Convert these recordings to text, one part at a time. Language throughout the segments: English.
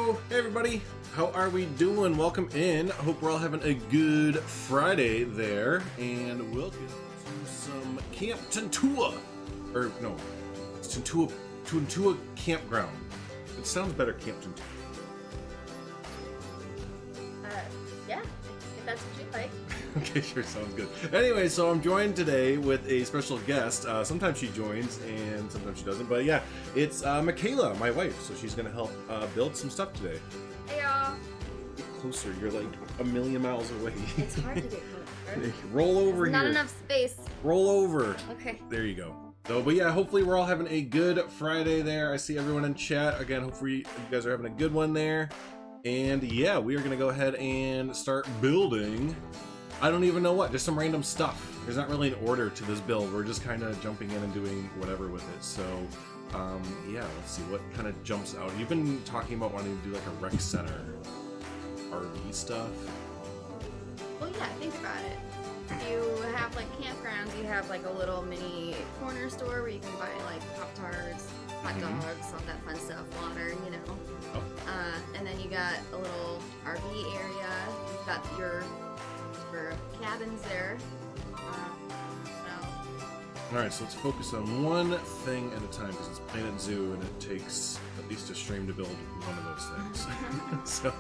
Hello, hey everybody. How are we doing? Welcome in. Hope we're all having a good Friday there, and welcome to some Camp Tuntua, or no, it's Tuntua Campground. It sounds better, Camp Tuntua. Yeah, if that's what you like. Okay, sure, sounds good. Anyway, so I'm joined today with a special guest. Sometimes she joins and sometimes she doesn't, but yeah, it's Michaela, my wife. So she's gonna help build some stuff today. Hey y'all. Get closer, you're like a million miles away. It's hard to get closer. Roll over There's here. not enough space. Roll over. Okay. There you go. So, but yeah, hopefully we're all having a good Friday there. I see everyone in chat. Again, hopefully you guys are having a good one there. And yeah, we are gonna go ahead and start building. I don't even know what, just some random stuff. There's not really an order to this build. We're just kind of jumping in and doing whatever with it. So, yeah, let's see what kind of jumps out. You've been talking about wanting to do like a rec center, RV stuff. Well, yeah, think about it. You have like campgrounds, you have like a little mini corner store where you can buy like Pop-Tarts, hot dogs, all that fun stuff, water, you know. Oh. And then you got a little RV area. You've got your cabins there. Alright, so let's focus on one thing at a time because it's Planet Zoo and it takes at least a stream to build one of those things. So,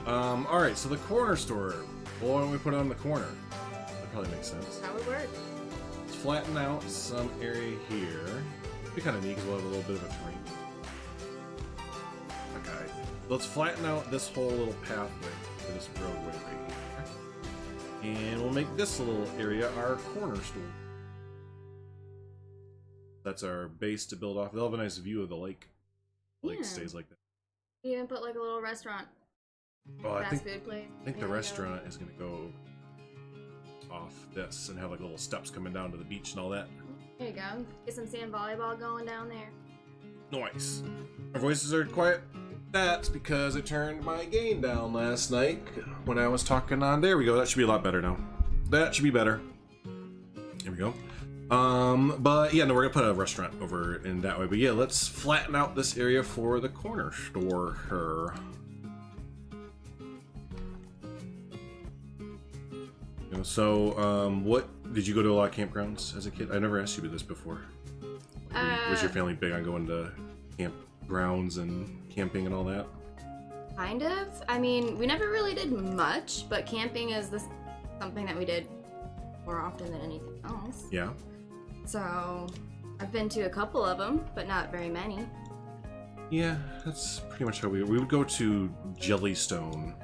alright, so the corner store. Well, why don't we put it on the corner? That probably makes sense. That would work. Let's flatten out some area here. It'd be kind of neat because we'll have a little bit of a terrain. Okay, let's flatten out this whole little pathway for this roadway right here. And we'll make this little area our corner store. That's our base to build off. They'll have a nice view of the lake. The lake stays like that. You even put like a little restaurant. Oh, Fast food place. I think the restaurant is going to go off this and have like little steps coming down to the beach and all that. There you go. Get some sand volleyball going down there. Nice. Our voices are quiet. That's because I turned my gain down last night when I was talking on. There we go. That should be a lot better now. That should be better. There we go. But yeah, no, we're gonna put a restaurant over in that way. But yeah, let's flatten out this area for the corner store. You know, so, what did you go to a lot of campgrounds as a kid? I never asked you this before. Was your family big on going to campgrounds and camping and all that? Kind of. I mean, we never really did much, but camping is something that we did more often than anything else. Yeah. So, I've been to a couple of them, but not very many. Yeah, that's pretty much how we would go to Jellystone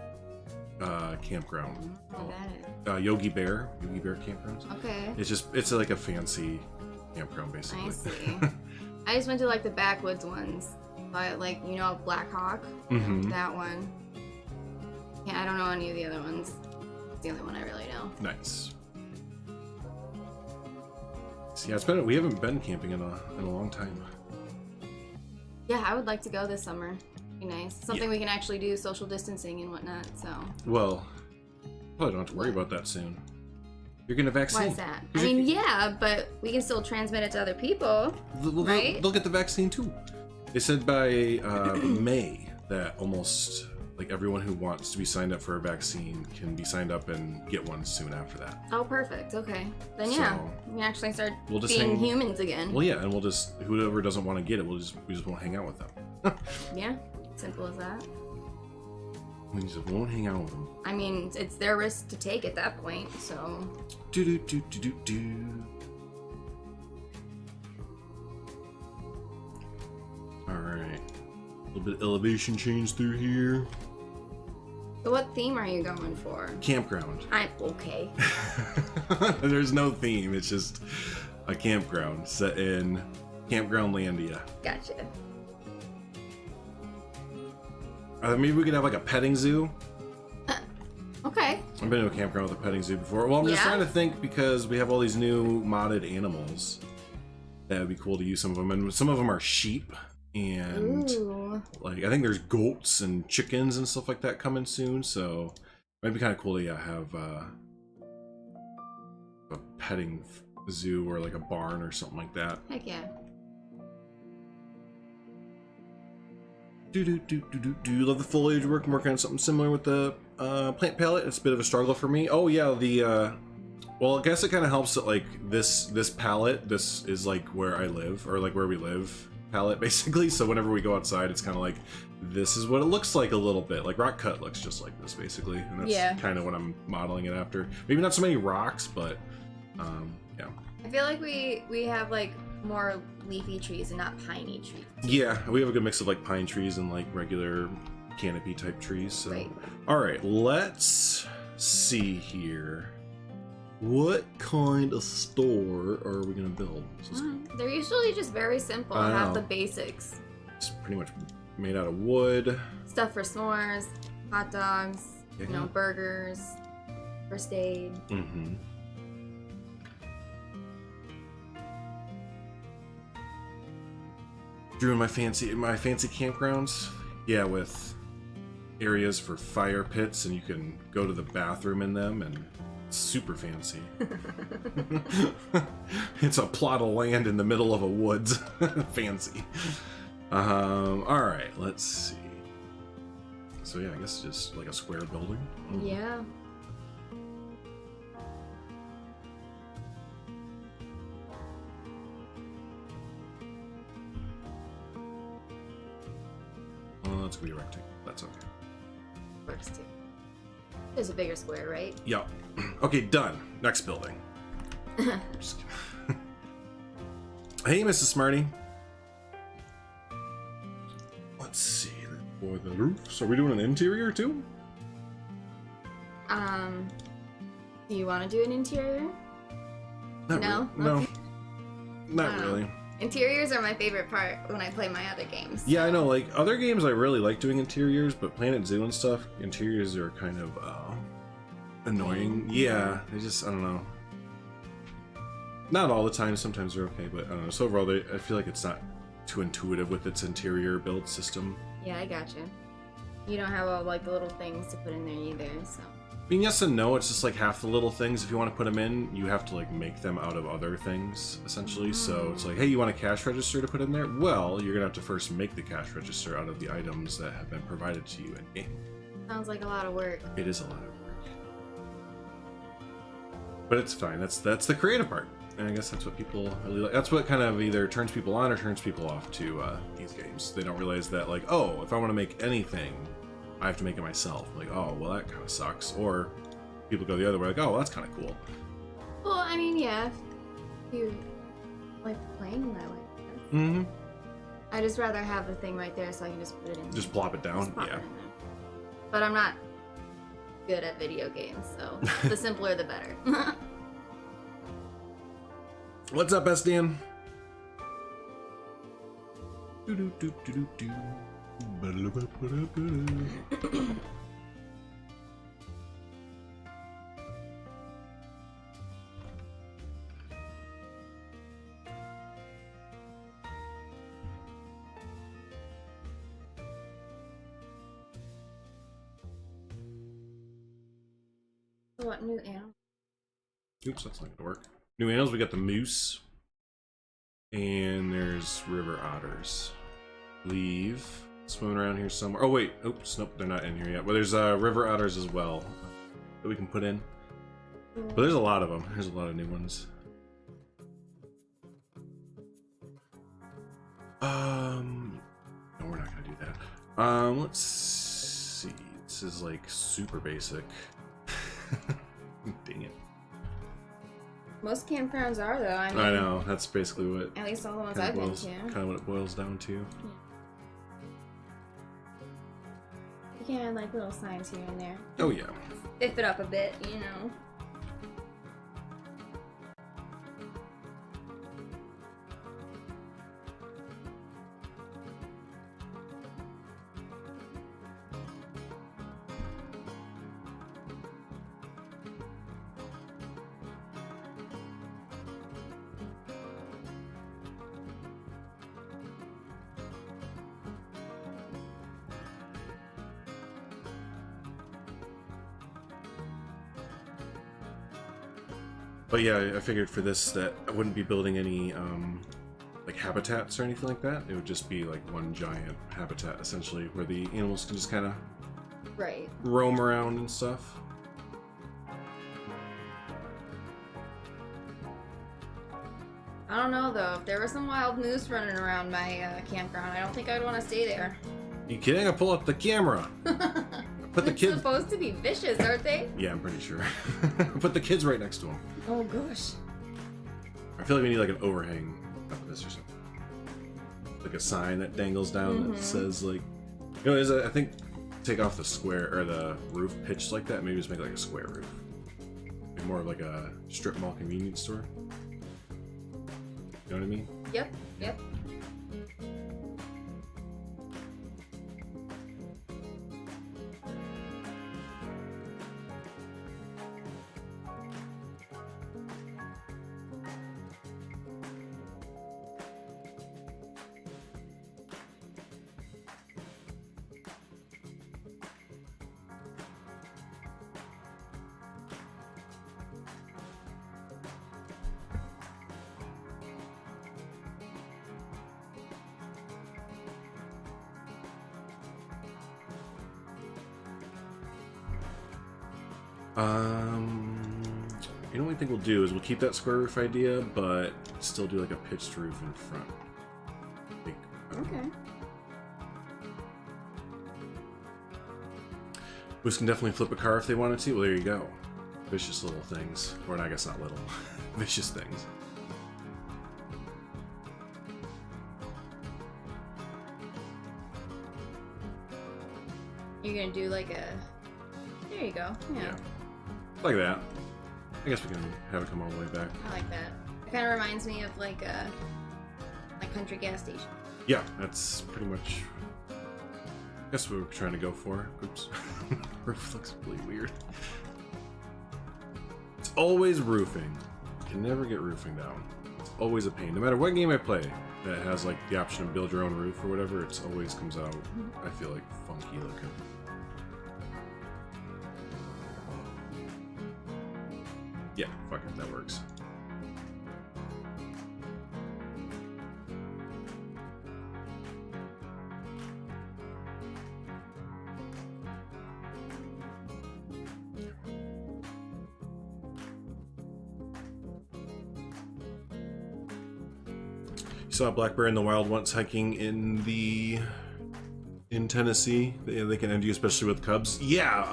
campground. Oh, that is. Yogi Bear campgrounds. Okay. It's like a fancy campground basically. I see. I just went to like the backwoods ones. But like, you know, Black Hawk, that one. Yeah, I don't know any of the other ones. It's the only one I really know. Nice. So yeah, we haven't been camping in a long time. Yeah, I would like to go this summer. Be nice. Something we can actually do social distancing and whatnot. So. Well, probably don't have to worry about that soon. You're getting a vaccine. Why is that? I mean, yeah, but we can still transmit it to other people, right? They'll get the vaccine too. They said by May that almost like everyone who wants to be signed up for a vaccine can be signed up and get one soon after that. Oh, perfect. Okay. Then yeah, we can actually start being humans again. Well, yeah, and we'll just, whoever doesn't want to get it, we just won't hang out with them. Yeah, simple as that. We just won't hang out with them. I mean, it's their risk to take at that point, so. Alright. A little bit of elevation change through here. So what theme are you going for? Campground. I'm okay. There's no theme, it's just a campground set in Campgroundlandia. Gotcha. Maybe we could have like a petting zoo. Okay. I've been to a campground with a petting zoo before. Well, I'm just trying to think because we have all these new modded animals. That would be cool to use some of them. And some of them are sheep. And like I think there's goats and chickens and stuff like that coming soon, so it might be kind of cool to have a petting zoo or like a barn or something like that. Heck yeah. Do love the foliage work. I'm working on something similar with the plant palette. It's a bit of a struggle for me. Oh yeah, well, I guess it kind of helps that like this palette, this is like where I live, or like where we live palette basically. So whenever we go outside, it's kind of like this is what it looks like a little bit. Like rock cut looks just like this basically, and that's kind of what I'm modeling it after. Maybe not so many rocks, but yeah. I feel like we have like more leafy trees and not piney trees. Yeah, we have a good mix of like pine trees and like regular canopy type trees. So. Right. All right, let's see here. What kind of store are we gonna build? They're usually just very simple. Have the basics. It's pretty much made out of wood. Stuff for s'mores, hot dogs, you know, burgers, first aid. Mm-hmm. Drew in my fancy campgrounds. Yeah, with areas for fire pits, and you can go to the bathroom in them, and it's super fancy. It's a plot of land in the middle of a woods. Fancy. All right, let's see. So yeah, I guess just like a square building. Yeah. Well, that's gonna be a rectangle. That's okay. Works too. There's a bigger square, right? Yeah. Okay, done. Next building. Just kidding. Hey, Mrs. Smarty. Let's see. For the roof. So are we doing an interior too? Do you want to do an interior? No? No. Okay. Not really. Interiors are my favorite part when I play my other games. Yeah, I know. Like, other games I really like doing interiors, but Planet Zoo and stuff, interiors are kind of annoying. Yeah, I don't know. Not all the time, sometimes they're okay, but I don't know. So overall, I feel like it's not too intuitive with its interior build system. Yeah, I gotcha. You don't have all like the little things to put in there either, so. I mean, yes and no. It's just like half the little things. If you want to put them in, you have to like make them out of other things, essentially. So it's like, hey, you want a cash register to put in there? Well, you're gonna have to first make the cash register out of the items that have been provided to you in game. Sounds like a lot of work. It is a lot of work, but it's fine. That's the creative part, and I guess that's what people really like. That's what kind of either turns people on or turns people off to these games. They don't realize that, like, oh, if I want to make anything, I have to make it myself. Like, oh, well, that kind of sucks. Or people go the other way, like, oh, well, that's kind of cool. Well, I mean, yeah, if you like playing that way. Mm-hmm. I just rather have the thing right there so I can just put it in. Just plop it down. Plop Yeah. it in there. But I'm not good at video games, so the simpler the better. What's up, SDN? What new animal? Oops, that's not gonna work. New animals, we got the moose. And there's river otters. Leave. Swimming around here somewhere. Oh wait, oops, nope, they're not in here yet. But there's river otters as well that we can put in. But there's a lot of them. There's a lot of new ones. No, we're not gonna do that. Let's see. This is like super basic. Dang it. Most campgrounds are though. I mean, I know, that's basically what. At least all the ones I've been to. Kind of what it boils down to. Yeah. You can add like little signs here and there. Oh yeah. Spiff it up a bit, you know. But yeah, I figured for this that I wouldn't be building any like habitats or anything like that. It would just be like one giant habitat essentially, where the animals can just kind of Right. roam around and stuff. I don't know though. If there was some wild moose running around my campground, I don't think I'd want to stay there. You kidding? I pull up the camera. Put the It's kids. supposed to be vicious, aren't they? Yeah, I'm pretty sure. Put the kids right next to them. Oh gosh. I feel like we need like an overhang of this or something. Like a sign that dangles down that says like, you know, I think take off the square or the roof pitched like that. Maybe just make like a square roof. Like more of like a strip mall convenience store. You know what I mean? Yep. Yep. You know what I think we'll do is we'll keep that square roof idea, but still do like a pitched roof in front. Okay. Moose can definitely flip a car if they wanted to. Well, there you go. Vicious little things. Or I guess not little. Vicious things. You're gonna do like a. There you go. Yeah. Like that. I guess we can have it come all the way back. I like that. It kind of reminds me of like a country gas station. Yeah, that's pretty much. I guess what we're trying to go for. Oops. Roof looks really weird. It's always roofing. You can never get roofing down. It's always a pain. No matter what game I play that has like the option to build your own roof or whatever, it always comes out, I feel like, funky looking. Yeah, fuck it, that works. You saw a black bear in the wild once hiking in Tennessee. They can end you, especially with cubs. Yeah,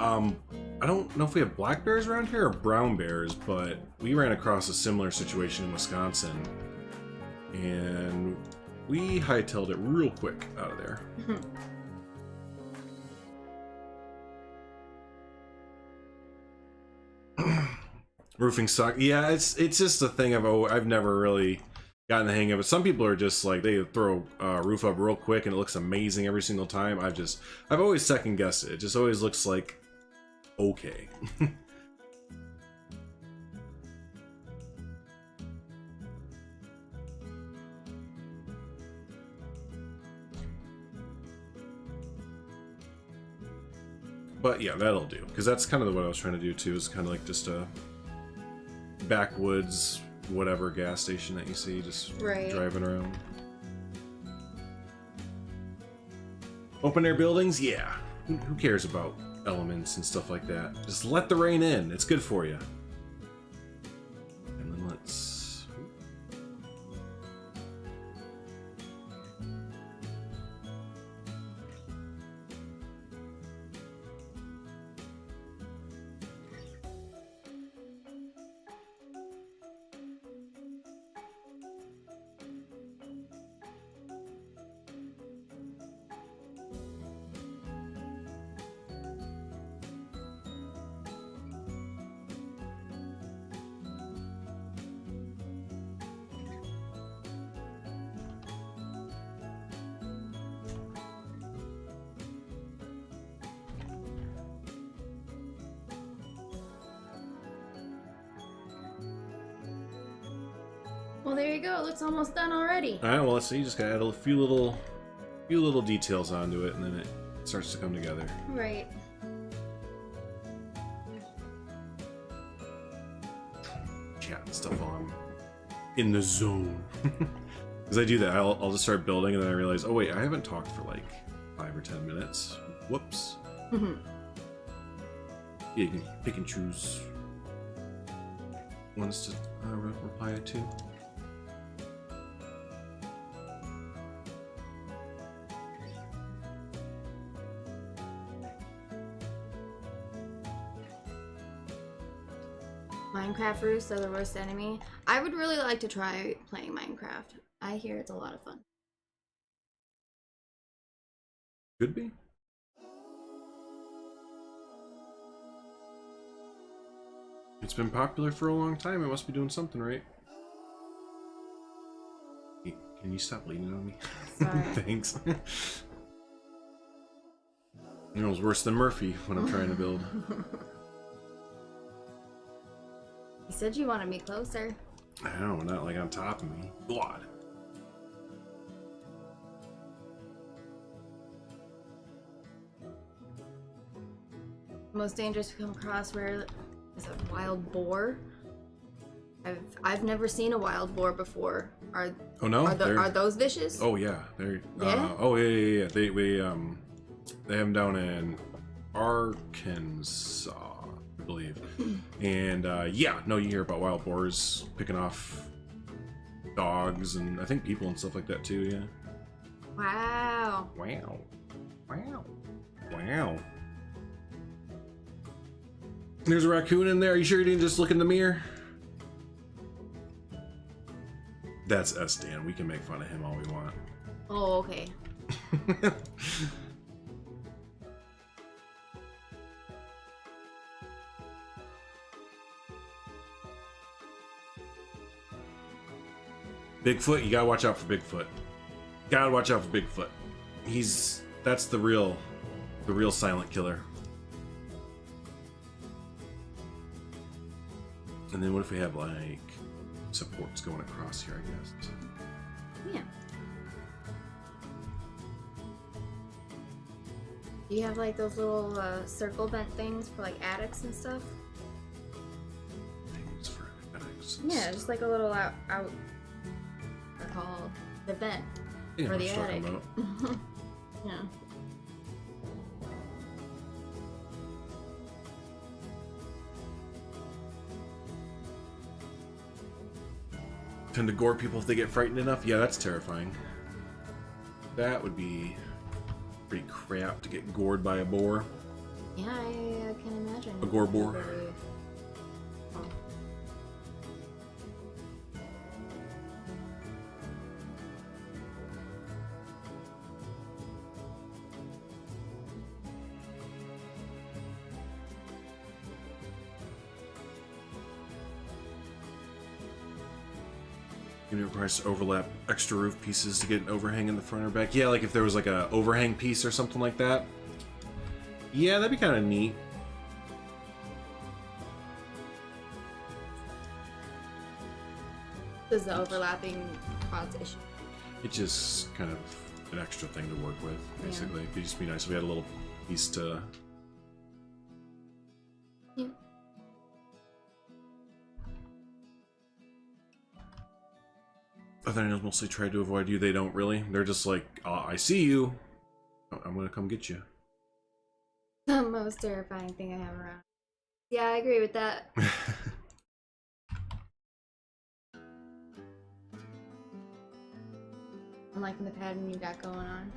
I don't know if we have black bears around here or brown bears, but we ran across a similar situation in Wisconsin, and we hightailed it real quick out of there. Roofing suck. Yeah, it's just a thing I've never really gotten the hang of it. Some people are just like, they throw a roof up real quick and it looks amazing every single time. I've always second guessed it. It just always looks like okay. But yeah, that'll do, because that's kind of what I was trying to do too, is kind of like just a backwoods whatever gas station that you see just driving around. Open air buildings, yeah, who cares about elements and stuff like that? Just let the rain in, it's good for you. And then let's Well, there you go. It looks almost done already. all right, well, let's see. You just gotta add a few little details onto it, and then it starts to come together. Right. Chat stuff on in the zone. Because I do that, I'll just start building and then I realize, oh wait, I haven't talked for like 5 or 10 minutes. Whoops. Yeah, you can pick and choose ones to reply to. Minecraft roofs are the worst enemy. I would really like to try playing Minecraft. I hear it's a lot of fun. Could be. It's been popular for a long time. It must be doing something right. Hey, can you stop leaning on me? Sorry. Thanks. You know, it's worse than Murphy when I'm trying to build. You said you wanted me closer. I know, not like on top of me. God. Most dangerous we come across where is a wild boar. I've never seen a wild boar before. Oh no? Are those vicious? Oh yeah, they're. Yeah? Oh yeah. They have them down in Arkansas, I believe. And yeah, no, you hear about wild boars picking off dogs and I think people and stuff like that too. Yeah. Wow. Wow. Wow. Wow. There's a raccoon in there. Are you sure you didn't just look in the mirror? That's us, Dan. We can make fun of him all we want. Oh, okay. Bigfoot, you gotta watch out for Bigfoot. Gotta watch out for Bigfoot. That's the real silent killer. And then what if we have like supports going across here, I guess? Yeah. Do you have like those little circle bent things for like attics and stuff? Things for attics and Yeah, stuff. just like a little out they're called the vent Yeah, for what the you're talking attic. about. Yeah. Tend to gore people if they get frightened enough. Yeah, that's terrifying. That would be pretty crap to get gored by a boar. Yeah, I can imagine. A gore boar. Oh. It requires to overlap extra roof pieces to get an overhang in the front or back. Yeah, like if there was like a overhang piece or something like that. Yeah, that'd be kind of neat. Does the overlapping cause issue? It's just kind of an extra thing to work with, basically. It'd just be nice if we had a little piece to... Yeah. Other animals mostly try to avoid you. They don't really. They're just like, I see you. I'm gonna come get you. The most terrifying thing I have around. Yeah, I agree with that. I'm liking the pattern you got going on.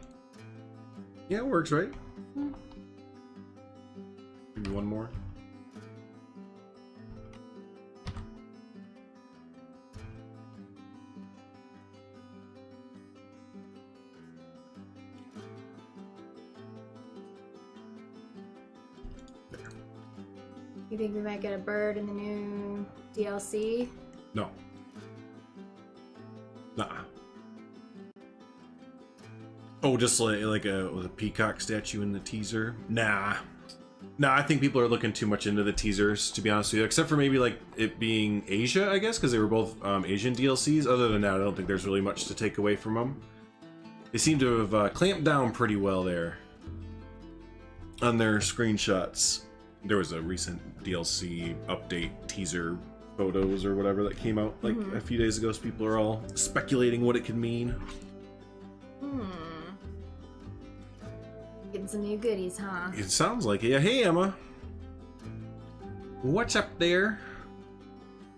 Yeah, it works, right? Maybe one more. You think we might get a bird in the new DLC? No. Nuh-uh. Oh, just like a peacock statue in the teaser? Nah. Nah, I think people are looking too much into the teasers, to be honest with you. Except for maybe like it being Asia, I guess, because they were both Asian DLCs. Other than that, I don't think there's really much to take away from them. They seem to have clamped down pretty well there on their screenshots. There was a recent DLC update teaser photos or whatever that came out like a few days ago, so people are all speculating what it could mean. Getting some new goodies, huh? It sounds like it. Yeah, hey Emma. What's up there?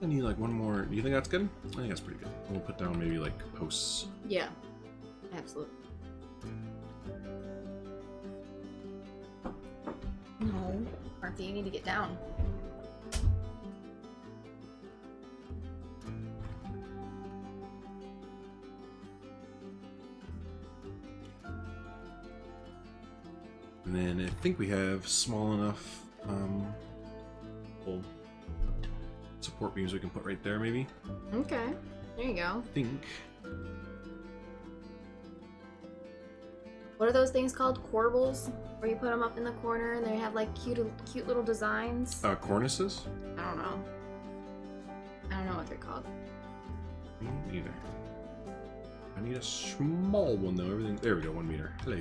I need like one more. Do you think that's good? I think that's pretty good. We'll put down maybe like posts. Yeah, absolutely. No, Martha, you need to get down. And then I think we have small enough little support beams we can put right there, maybe. Okay, there you go. I think. What are those things called? Corbels? Where you put them up in the corner and they have like cute little designs? Cornices? I don't know. I don't know what they're called. Me neither. I need a small one though. Everything. There we go. 1 meter. Hello.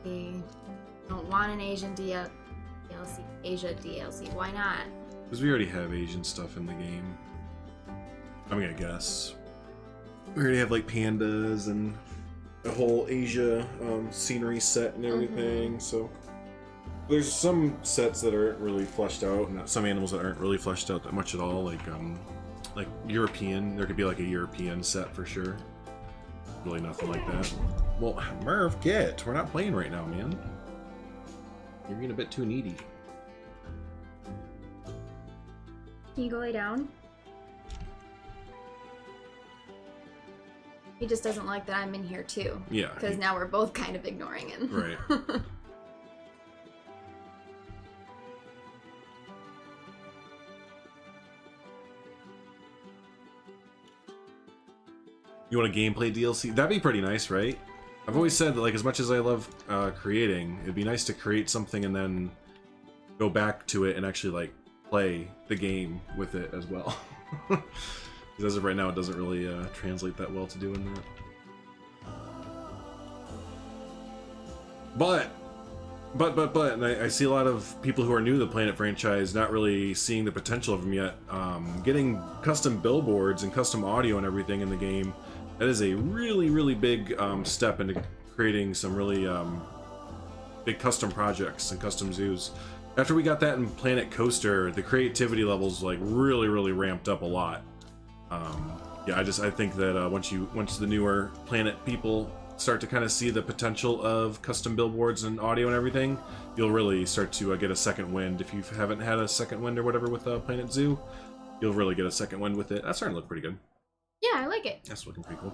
They don't want an Asian DLC. Asia DLC. Why not? Because we already have Asian stuff in the game. I mean, I guess. We already have like pandas and a whole Asia scenery set and everything, so there's some sets that aren't really fleshed out, and some animals that aren't really fleshed out that much at all, like European. There could be like a European set for sure. Really nothing like that. Well, Merv, get. We're not playing right now, man. You're being a bit too needy. Can you go lay down? He just doesn't like that I'm in here too. Yeah. Because now we're both kind of ignoring him. Right. You want a gameplay DLC? That'd be pretty nice, right? I've always said that, like, as much as I love creating, it'd be nice to create something and then go back to it and actually, like, play the game with it as well. Because as of right now, it doesn't really translate that well to doing that. But, and I see a lot of people who are new to the Planet franchise not really seeing the potential of them yet. Getting custom billboards and custom audio and everything in the game, that is a really, really big step into creating some really big custom projects and custom zoos. After we got that in Planet Coaster, the creativity levels like really ramped up a lot. Yeah, I think that once the newer Planet people start to kind of see the potential of custom billboards and audio and everything, you'll really start to get a second wind. If you haven't had a second wind or whatever with Planet Zoo, you'll really get a second wind with it. That's starting to look pretty good. Yeah, I like it. That's looking pretty cool.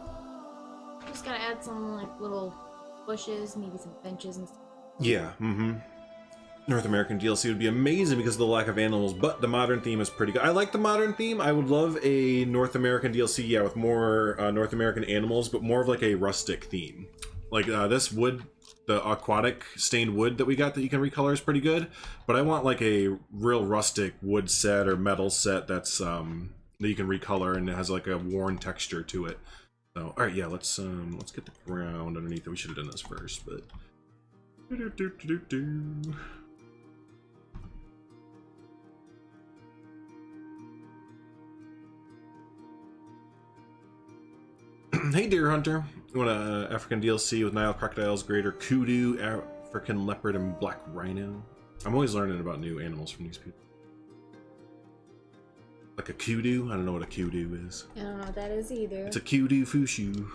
Just gotta add some like little bushes, maybe some benches and stuff. Yeah, North American DLC would be amazing because of the lack of animals, but the modern theme is pretty good. I like the modern theme. I would love a North American DLC, yeah, with more North American animals, but more of like a rustic theme. Like this wood, the aquatic stained wood that we got that you can recolor is pretty good, but I want like a real rustic wood set or metal set that's that you can recolor and it has like a worn texture to it. So, all right, yeah, let's get the ground underneath it. We should have done this first, but. Hey Deer Hunter, you want a African DLC with Nile crocodiles, greater kudu, African leopard, and black rhino? I'm always learning about new animals from these people. Like a kudu? I don't know what a kudu is. I don't know what that is either. It's a kudu fushu.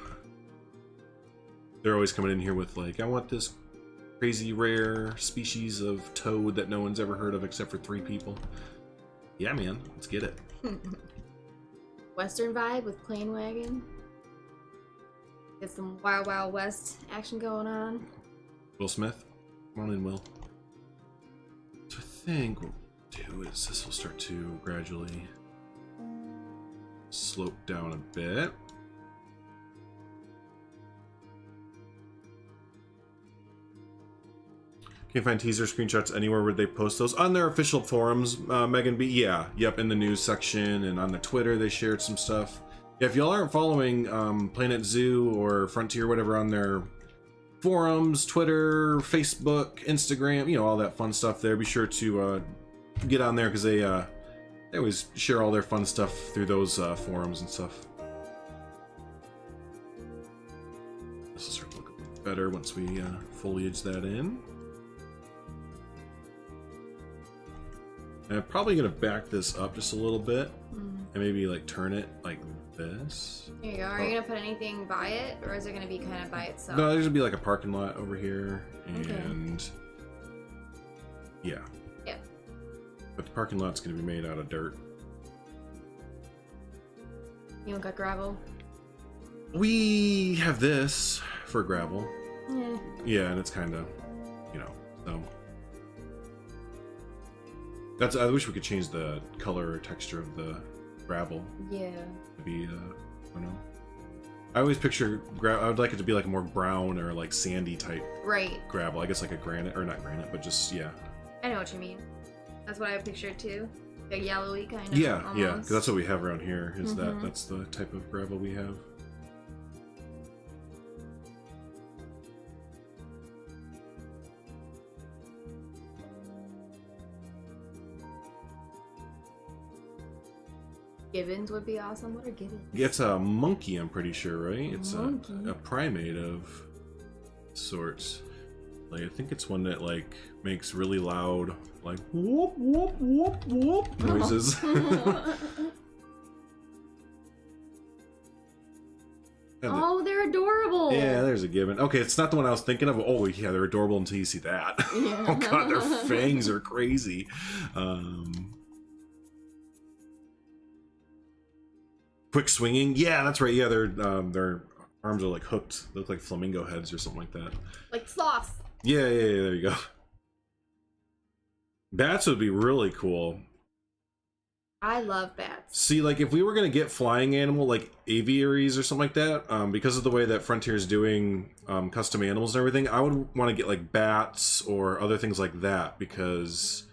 They're always coming in here with like, I want this crazy rare species of toad that no one's ever heard of except for 3 people. Yeah man, let's get it. Western vibe with plane wagon. Get some Wild Wild West action going on. Will Smith, come on in, Will. So I think what we'll do is this will start to gradually slope down a bit. Can you find teaser screenshots anywhere where they post those? On their official forums, Megan B. Yeah, yep, in the news section and on the Twitter they shared some stuff. Yeah, if y'all aren't following Planet Zoo or Frontier, whatever, on their forums, Twitter, Facebook, Instagram, you know, all that fun stuff there. Be sure to get on there because they always share all their fun stuff through those forums and stuff. This will start to look a bit better once we foliage that in. And I'm probably going to back this up just a little bit and maybe like turn it like this. There you go. Are you going to put anything by it, or is it going to be kind of by itself? No, there's going to be like a parking lot over here, and yeah. Yeah. But the parking lot's going to be made out of dirt. You don't got gravel? We have this for gravel. Yeah. Yeah, and it's kind of, you know, so. That's. I wish we could change the color or texture of the gravel. Yeah. To be, I don't know. I always picture I would like it to be like more brown or like sandy type. Right. Gravel. I guess like a granite, or not granite, but just, yeah. I know what you mean. That's what I pictured too. The yellowy kind of. Yeah, almost. yeah. Because that's what we have around here. Is that's the type of gravel we have. Gibbons would be awesome. What are gibbons? It's a monkey, I'm pretty sure, right? It's a Monkey. primate of sorts. Like, I think it's one that like makes really loud, like whoop whoop whoop whoop noises. Oh, they're adorable. Yeah, there's a gibbon. Okay, it's not the one I was thinking of. Oh, yeah, they're adorable until you see that. Yeah. Oh god, their fangs are crazy. Quick swinging. Yeah, that's right. Yeah, their arms are like hooked. They look like flamingo heads or something like that. Like sloths. Yeah, there you go. Bats would be really cool. I love bats. See, like, if we were gonna get flying animal, like aviaries or something like that, because of the way that Frontier's doing custom animals and everything, I would want to get like bats or other things like that, because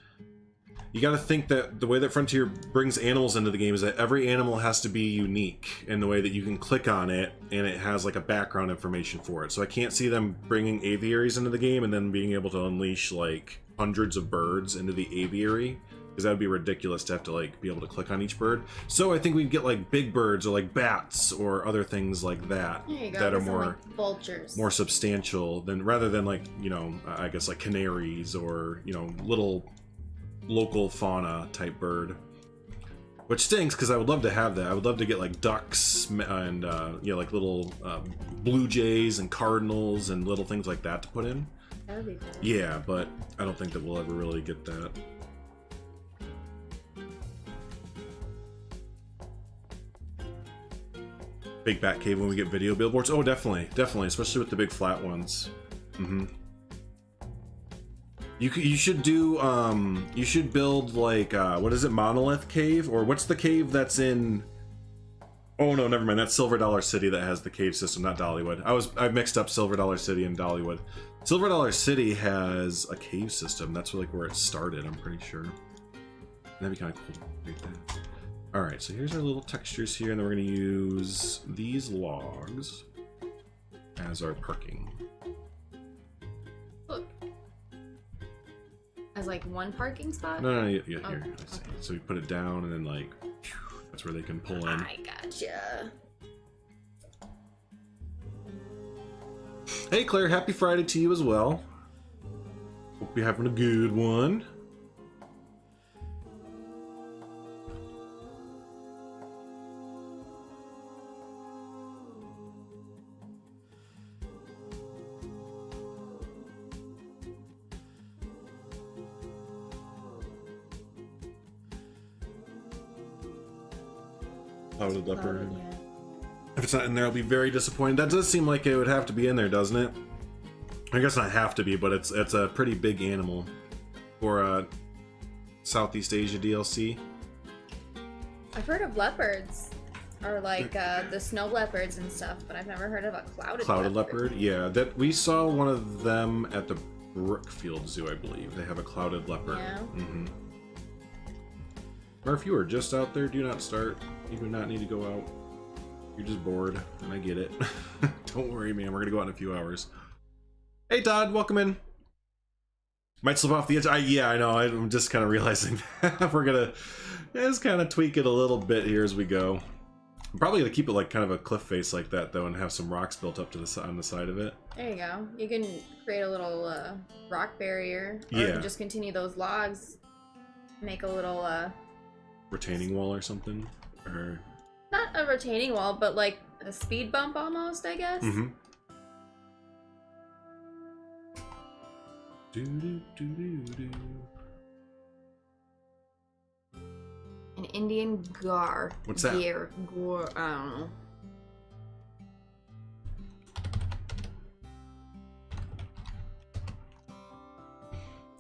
you got to think that the way that Frontier brings animals into the game is that every animal has to be unique in the way that you can click on it and it has like a background information for it. So I can't see them bringing aviaries into the game and then being able to unleash like hundreds of birds into the aviary, because that would be ridiculous to have to like be able to click on each bird. So I think we'd get like big birds or like bats or other things like that There you go. that are Some, more like, vultures. more substantial than, rather than like, you know, I guess like canaries or, you know, little local fauna type bird, which stinks because I would love to have that. I would love to get like ducks and you know, like little blue jays and cardinals and little things like that to put in. That would be cool. Yeah, but I don't think that we'll ever really get that. Big bat cave when we get video billboards. Oh, definitely, especially with the big flat ones. You should do you should build like what is it, Monolith Cave, or what's the cave that's in? Oh no, never mind. That's Silver Dollar City that has the cave system, not Dollywood. I mixed up Silver Dollar City and Dollywood. Silver Dollar City has a cave system. That's like where it started, I'm pretty sure. That'd be kind of cool. Right there. All right, so here's our little textures here, and then we're gonna use these logs as our parking. Look. As like one parking spot? No, yeah, here. Okay. I see. So we put it down, and then like that's where they can pull in. I gotcha. Hey Claire, happy Friday to you as well. Hope you're having a good one. Clouded leopard. Yeah. If it's not in there, I'll be very disappointed. That does seem like it would have to be in there, doesn't it? I guess not have to be, but it's a pretty big animal for Southeast Asia DLC. I've heard of leopards, or like the snow leopards and stuff, but I've never heard of a clouded leopard. Yeah, that we saw one of them at the Brookfield Zoo, I believe. They have a clouded leopard. Yeah. Or if you are just out there, do not start. You do not need to go out. You're just bored, and I get it. Don't worry, man. We're gonna go out in a few hours. Hey Todd, welcome in. Might slip off the edge. Yeah, I know. I'm just kind of realizing that we're gonna just kind of tweak it a little bit here as we go. I'm probably gonna keep it like kind of a cliff face like that though, and have some rocks built up to the on the side of it. There you go. You can create a little rock barrier, or Yeah. just continue those logs. Make a little Retaining wall or something, or not a retaining wall, but like a speed bump almost, I guess. mm-hmm. Do, do, do, do, do. An Indian gar. What's that? Gear. Gar. I don't know.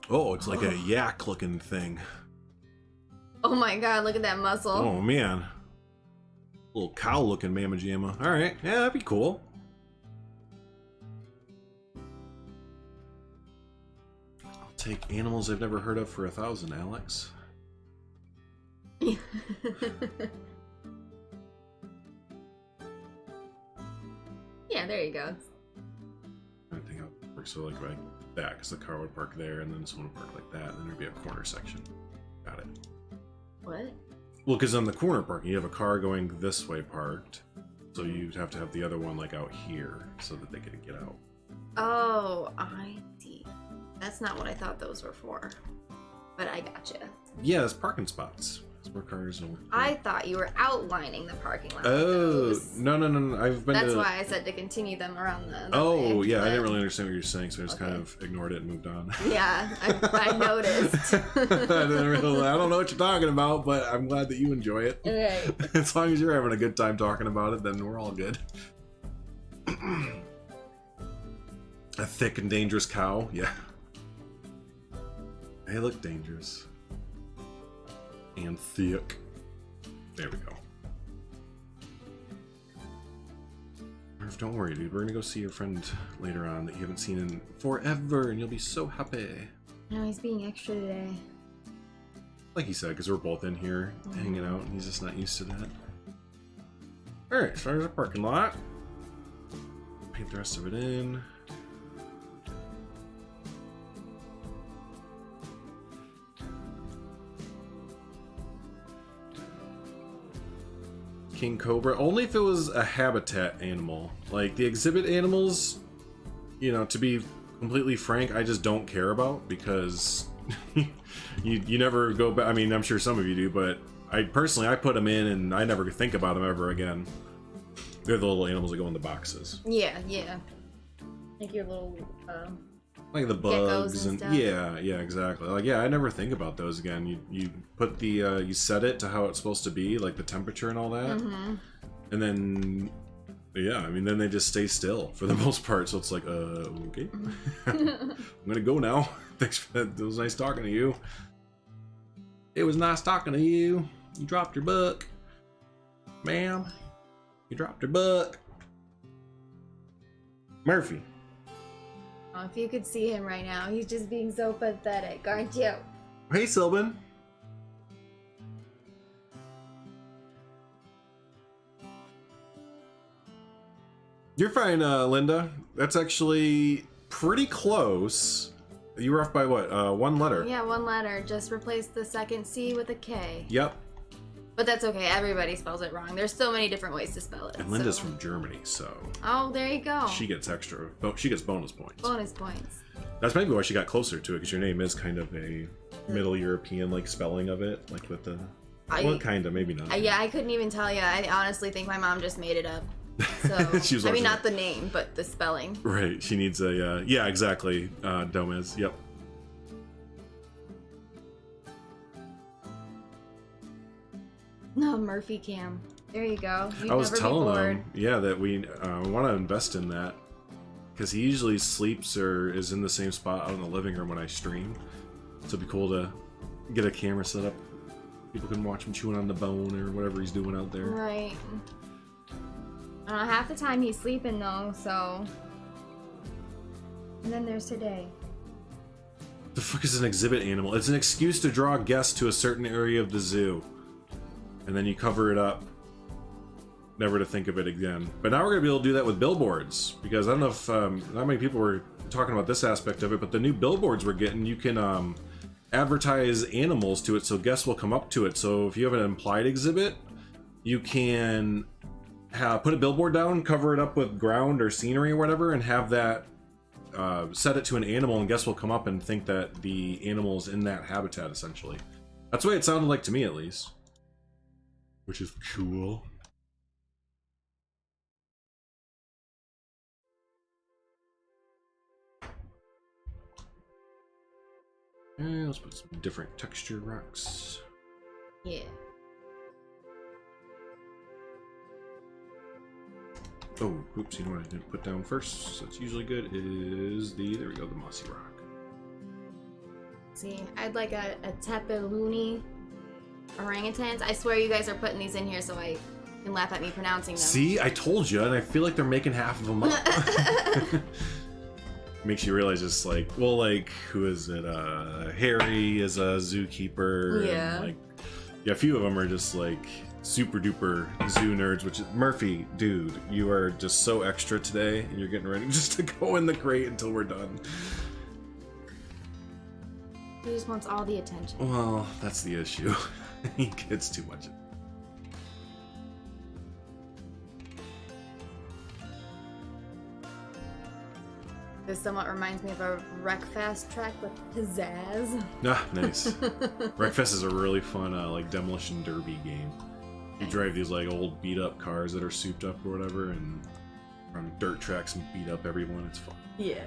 Oh, it's like a yak looking thing. Oh my god, look at that muscle. Oh man. Little cow looking mamma jamma. Alright, yeah, that'd be cool. I'll take animals I've never heard of for 1,000, Alex. Yeah, there you go. I think I'll work so like that, because the car would park there, and then this one would park like that, and then there'd be a corner section. Got it. What? Well, because on the corner parking, you have a car going this way parked, so you'd have to have the other one like out here so that they could get out. Oh, I see. That's not what I thought those were for. But I gotcha. Yeah, it's parking spots. It's where cars will. I thought you were outlining the parking lot. Oh, no. I've been That's to... why I said to continue them around the Oh, way, yeah, I but- didn't really understand what you were saying, so I just kind Okay. of ignored it and moved on. Yeah, I noticed. I don't know what you're talking about, but I'm glad that you enjoy it. Right. As long as you're having a good time talking about it, then we're all good. A thick and dangerous cow, yeah. They look dangerous. And thick. There we go. Murph, don't worry, dude. We're gonna go see your friend later on that you haven't seen in forever, and you'll be so happy. No, he's being extra today. Like he said, because we're both in here hanging out, and he's just not used to that. Alright, so there's a parking lot. Paint the rest of it in. King Cobra, only if it was a habitat animal. Like the exhibit animals, you know, to be completely frank, I just don't care about, because you never go back. I mean, I'm sure some of you do, but I personally put them in and I never think about them ever again. They're the little animals that go in the boxes, Yeah. Like your little, like the bugs and and stuff. yeah, exactly. Like I never think about those again. You put the you set it to how it's supposed to be, like the temperature and all that, and then yeah, I mean then they just stay still for the most part. So it's like okay, I'm gonna go now. Thanks for that. It was nice talking to you. It was nice talking to you. You dropped your book, ma'am. You dropped your book, Murphy. Oh, if you could see him right now, he's just being so pathetic, aren't you? Hey, Sylvan. You're fine, Linda. That's actually pretty close. You were off by what? One letter. Yeah, one letter. Just replace the second C with a K. Yep. But that's okay. Everybody spells it wrong. There's so many different ways to spell it. And Linda's so- from Germany, so Oh, there you go. she gets extra. She gets bonus points. Bonus points. That's maybe why she got closer to it, because your name is kind of a Middle European like spelling of it, like with the. Well, kind of, maybe not. Yeah, I couldn't even tell you. I honestly think my mom just made it up. So She was I mean, watching not the name, but the spelling. Right, she needs a, yeah, exactly, Gomez, yep. No, Murphy Cam. There you go. You'd I was never be telling bored. him, yeah, that we want to invest in that, because he usually sleeps or is in the same spot out in the living room when I stream, so it'd be cool to get a camera set up. People can watch him chewing on the bone or whatever he's doing out there. Right. Half the time he's sleeping though, so. And then there's today. The fuck is an exhibit animal? It's an excuse to draw guests to a certain area of the zoo. And then you cover it up, never to think of it again. But now we're gonna be able to do that with billboards, because I don't know if not many people were talking about this aspect of it, but the new billboards we're getting, you can advertise animals to it, so guests will come up to it. So if you have an implied exhibit, you can put a billboard down, cover it up with ground or scenery or whatever, and have that set it to an animal, and guests will come up and think that the animal's in that habitat, essentially. That's the way it sounded like to me, at least. Which is cool. And let's put some different texture rocks. Yeah. Oh, oops, you know what I didn't put down first? So it's usually good is there we go, the mossy rock. See, I'd like a tepeluni orangutans. I swear you guys are putting these in here so I can laugh at me pronouncing them. See, I told you, and I feel like they're making half of them up. Makes you realize it's like, well, like, who is it? Harry is a zookeeper. Yeah. And, like, yeah, a few of them are just like super duper zoo nerds, which is Murphy, dude, you are just so extra today, and you're getting ready just to go in the crate until we're done. He just wants all the attention. Well, that's the issue. He gets too much. This somewhat reminds me of a Wreckfest track with pizzazz. Ah, nice. Wreckfest is a really fun, like, demolition derby game. You drive these, like, old beat-up cars that are souped up or whatever, and run dirt tracks and beat up everyone. It's fun. Yeah.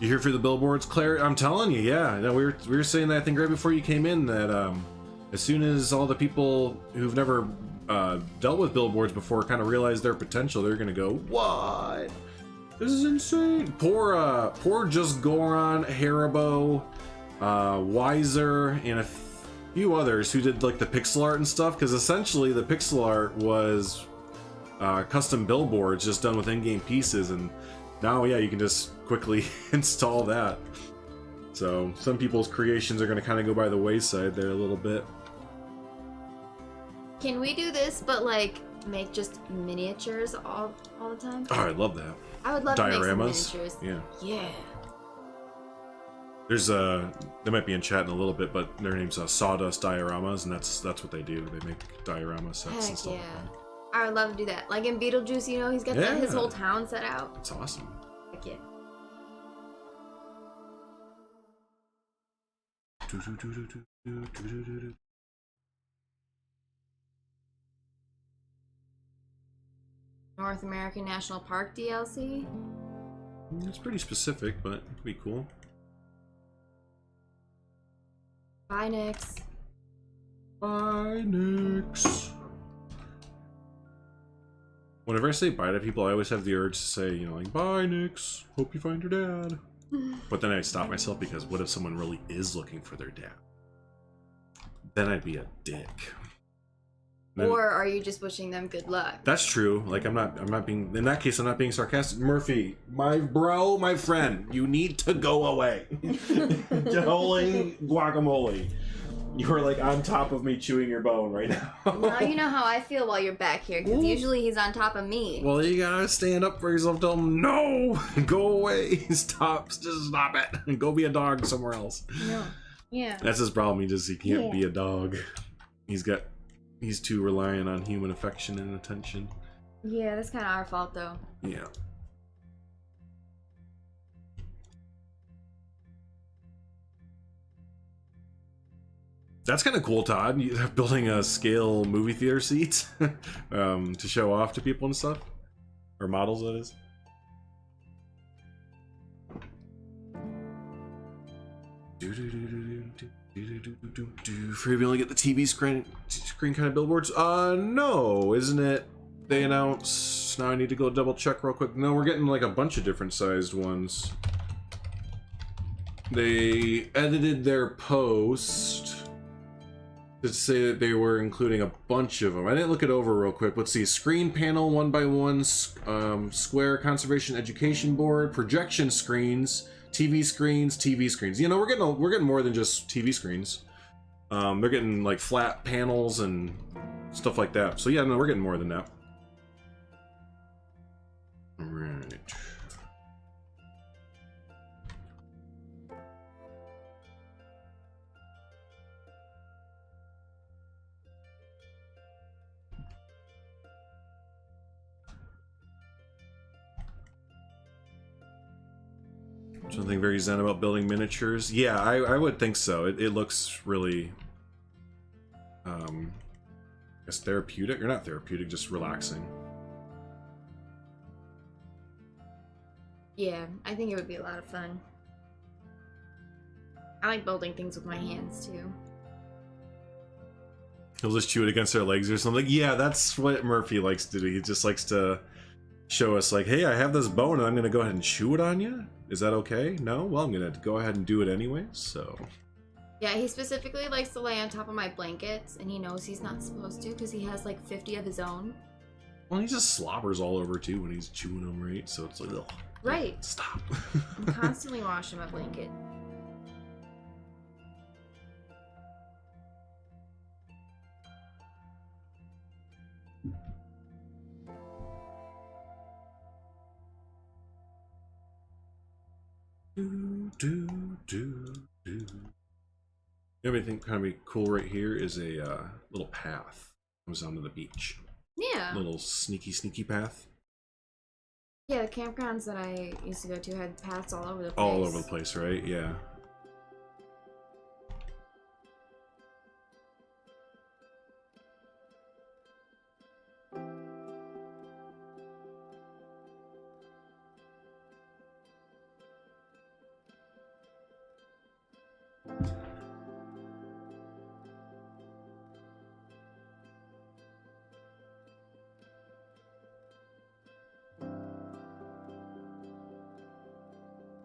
You here for the billboards, Claire? I'm telling you, yeah. No, we were saying that, I think, right before you came in, that as soon as all the people who've never dealt with billboards before kind of realize their potential, they're gonna go, "What? This is insane!" Poor Just Goron, Haribo, Wiser, and a few others who did like the pixel art and stuff. Because essentially, the pixel art was custom billboards just done with in-game pieces, and now, yeah, you can just quickly install that. So some people's creations are going to kind of go by the wayside there a little bit. Can we do this, but like make just miniatures all the time? Oh, I love that. I would love to make some Dioramas. miniatures. Yeah. Yeah. There's they might be in chat in a little bit, but their name's Sawdust Dioramas, and that's what they do. They make diorama sets and Heck stuff. yeah. Like that. I would love to do that. Like in Beetlejuice, you know, he's got Yeah. his whole town set out. That's awesome. Heck yeah. North American National Park DLC? It's pretty specific, but it could be cool. Bye, Nix. Bye, Nix. Whenever I say bye to people, I always have the urge to say, you know, like, "Bye, Nix. Hope you find your dad." But then I stop myself, because what if someone really is looking for their dad? Then I'd be a dick. Then, Or are you just wishing them good luck? that's true. Like, I'm not being, in that case, I'm not being sarcastic. Murphy, my friend, you need to go away. Holy guacamole. You are like on top of me chewing your bone right now. Now you know how I feel while you're back here, because usually he's on top of me. Well, you gotta stand up for yourself. Tell him, no, go away. Stop, just stop it. And go be a dog somewhere else. No. Yeah. That's his problem. He can't be a dog. He's too reliant on human affection and attention. Yeah, that's kind of our fault, though. Yeah. That's kind of cool, Todd. You're building a scale movie theater seats to show off to people and stuff, or models, that is. For you only get the TV screen kind of billboards. No, isn't it? They announced. Now I need to go double check real quick. No, we're getting like a bunch of different sized ones. They edited their post. to say that they were including a bunch of them. I didn't look it over real quick. Let's see. Screen panel 1x1, square conservation education board, projection screens, TV screens, TV screens. You know, we're getting more than just TV screens. They're getting like flat panels and stuff like that. So yeah, no, we're getting more than that. All right. Something very zen about building miniatures. Yeah, I would think so. It looks really, I guess therapeutic, or not therapeutic, just relaxing. Yeah, I think it would be a lot of fun. I like building things with my hands too. He'll just chew it against their legs or something. Yeah, that's what Murphy likes to do. He just likes to show us like, hey, I have this bone and I'm gonna go ahead and chew it on you. Is that okay? No? Well, I'm gonna go ahead and do it anyway, so. Yeah, he specifically likes to lay on top of my blankets, and he knows he's not supposed to because he has like 50 of his own. Well, he just slobbers all over too when he's chewing them, right? So it's like, ugh, right. Stop. I'm constantly washing my blanket. The other thing kind of be cool right here is a little path comes down to the beach. Yeah. Little sneaky path. Yeah, the campgrounds that I used to go to had paths all over the place. All over the place, right? Yeah.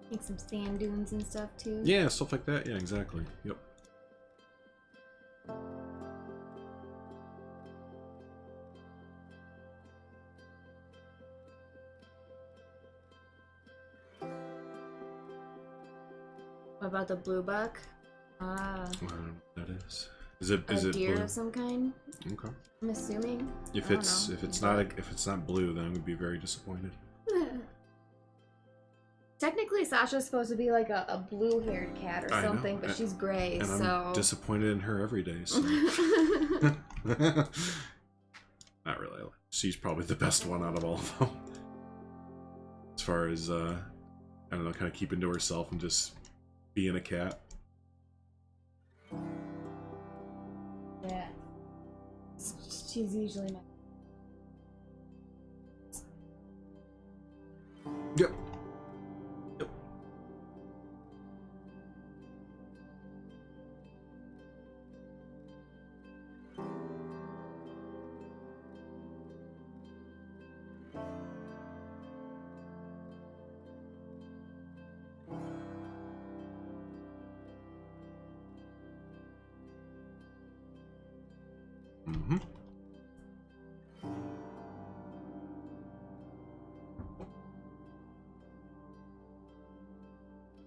Like some sand dunes and stuff too. Yeah, stuff like that. Yeah, exactly. Yep. What about the blue buck? I don't know what that is. Is it deer blue? of some kind? Okay. I'm assuming. If it's not blue, then I'm gonna be very disappointed. Technically, Sasha's supposed to be like a blue-haired cat or something, but she's gray, and so... I'm disappointed in her every day, so... Not really. She's probably the best one out of all of them. As far as, I don't know, kind of keeping to herself and just being a cat. Yeah. She's usually my... Yep. Mm-hmm.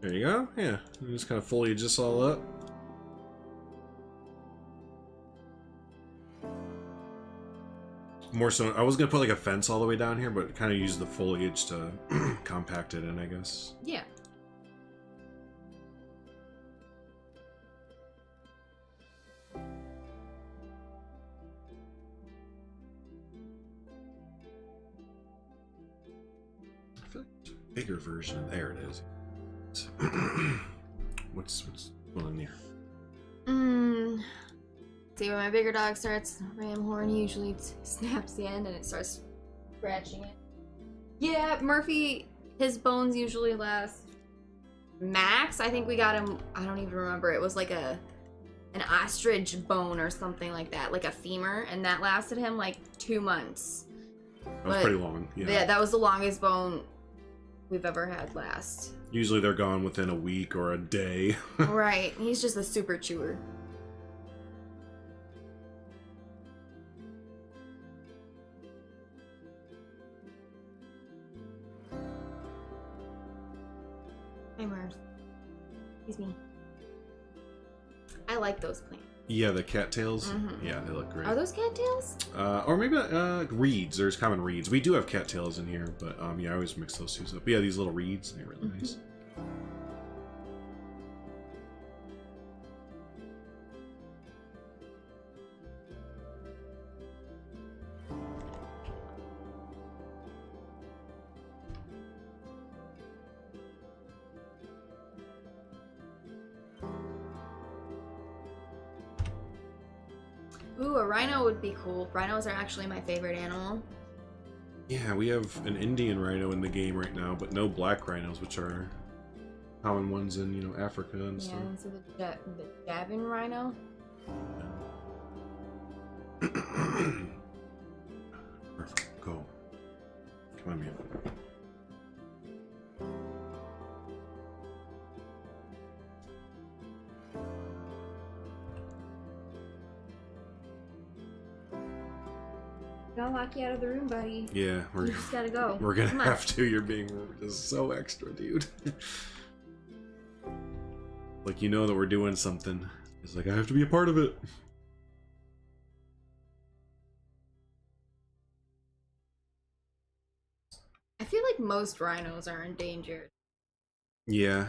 There you go. Yeah, you just kind of foliage this all up. More so, I was gonna put like a fence all the way down here, but kind of use the foliage to compact it in, I guess. Yeah. I feel like there's a bigger version. There it is. What's going on here? See, when my bigger dog starts ram horn, he usually snaps the end and it starts scratching it. Yeah, Murphy, his bones usually last max. I think we got him, I don't even remember. It was like an ostrich bone or something like that, like a femur, and that lasted him like 2 months. That was pretty long. Yeah, that was the longest bone we've ever had last. Usually they're gone within a week or a day. Right, he's just a super chewer. Hi, Mars. Excuse me. I like those plants. Yeah, the cattails. Yeah, they look great. Are those cattails? Or maybe reeds. There's common reeds. We do have cattails in here, but yeah, I always mix those two up. But yeah, these little reeds, they're really nice. Ooh, a rhino would be cool. Rhinos are actually my favorite animal. Yeah, we have an Indian rhino in the game right now, but no black rhinos, which are common ones in, you know, Africa and stuff. Yeah, so the Javin rhino. Perfect. Go. Come on, man. Gotta lock you out of the room, buddy. Yeah, You just gotta go. we're gonna Come on. have to. You're being just so extra, dude. Like, you know that we're doing something. It's like, I have to be a part of it. I feel like most rhinos are endangered. Yeah.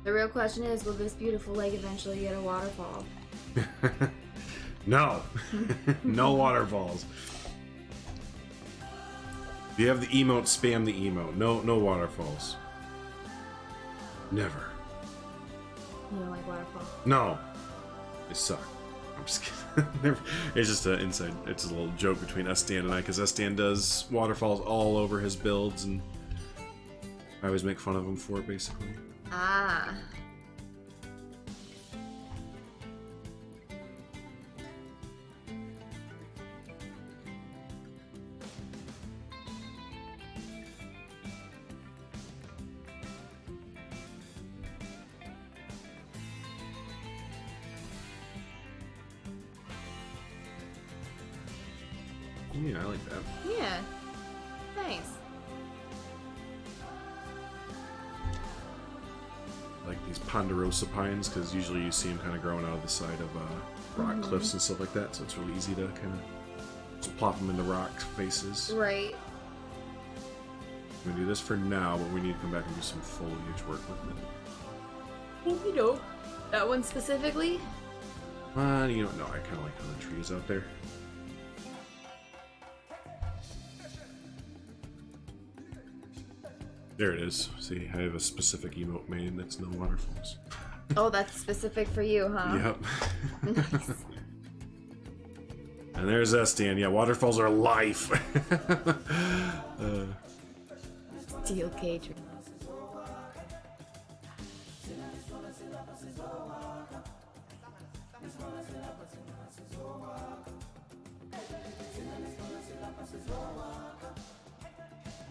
The real question is, will this beautiful lake eventually get a waterfall? No. No waterfalls. If you have the emote, spam the emote. No waterfalls. Never. You don't like waterfalls? No. They suck. I'm just kidding. It's just an inside. It's a little joke between Estan and I, because Estan does waterfalls all over his builds, and I always make fun of him for it, basically. Ah. Yeah, I like that. Yeah. Nice. I like these ponderosa pines, because usually you see them kind of growing out of the side of rock cliffs and stuff like that, so it's really easy to kind of just plop them into rock faces. Right. I'm gonna do this for now, but we need to come back and do some foliage work with it. Okie doke. That one specifically? You don't know, I kind of like how the tree is out there. There it is. See, I have a specific emote made that's no waterfalls. Oh, that's specific for you, huh? Yep. Nice. And there's Estan. Yeah, waterfalls are life. Steel cage.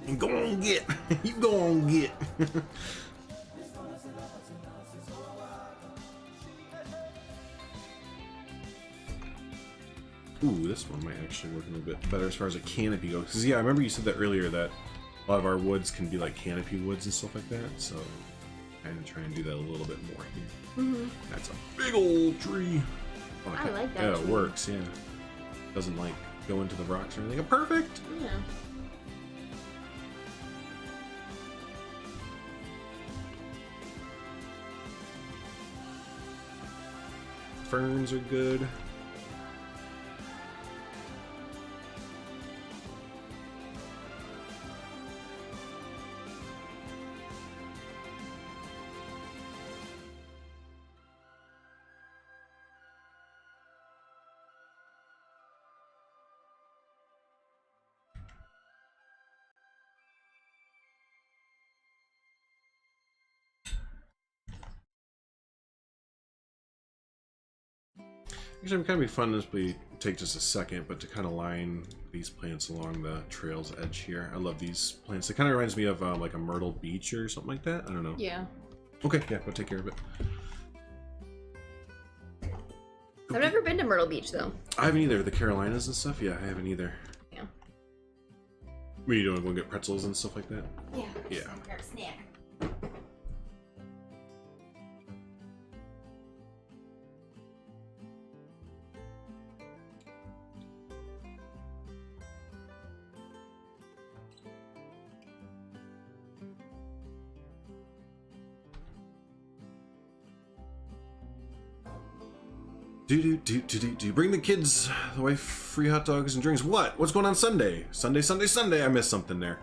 You go on get. You go on get. Ooh, this one might actually work a little bit better as far as a canopy goes. Because, yeah, I remember you said that earlier, that a lot of our woods can be like canopy woods and stuff like that. So I'm going to try and do that a little bit more here. That's a big old tree. Oh, I like that Yeah, tree. it works, yeah. Doesn't, like, go into the rocks or anything. Perfect! Yeah. Ferns are good. Actually, it kind of be fun if we take just a second, but to kind of line these plants along the trail's edge here. I love these plants. It kind of reminds me of like a Myrtle Beach or something like that. I don't know. Yeah. Okay, yeah, we'll take care of it. I've never been to Myrtle Beach though. I haven't either. The Carolinas and stuff. Yeah, I haven't either. Yeah. What are you doing? Go get pretzels and stuff like that? Yeah. Yeah. Grab a snack. Do bring the kids, the wife, free hot dogs and drinks. What? What's going on Sunday? Sunday. I missed something there.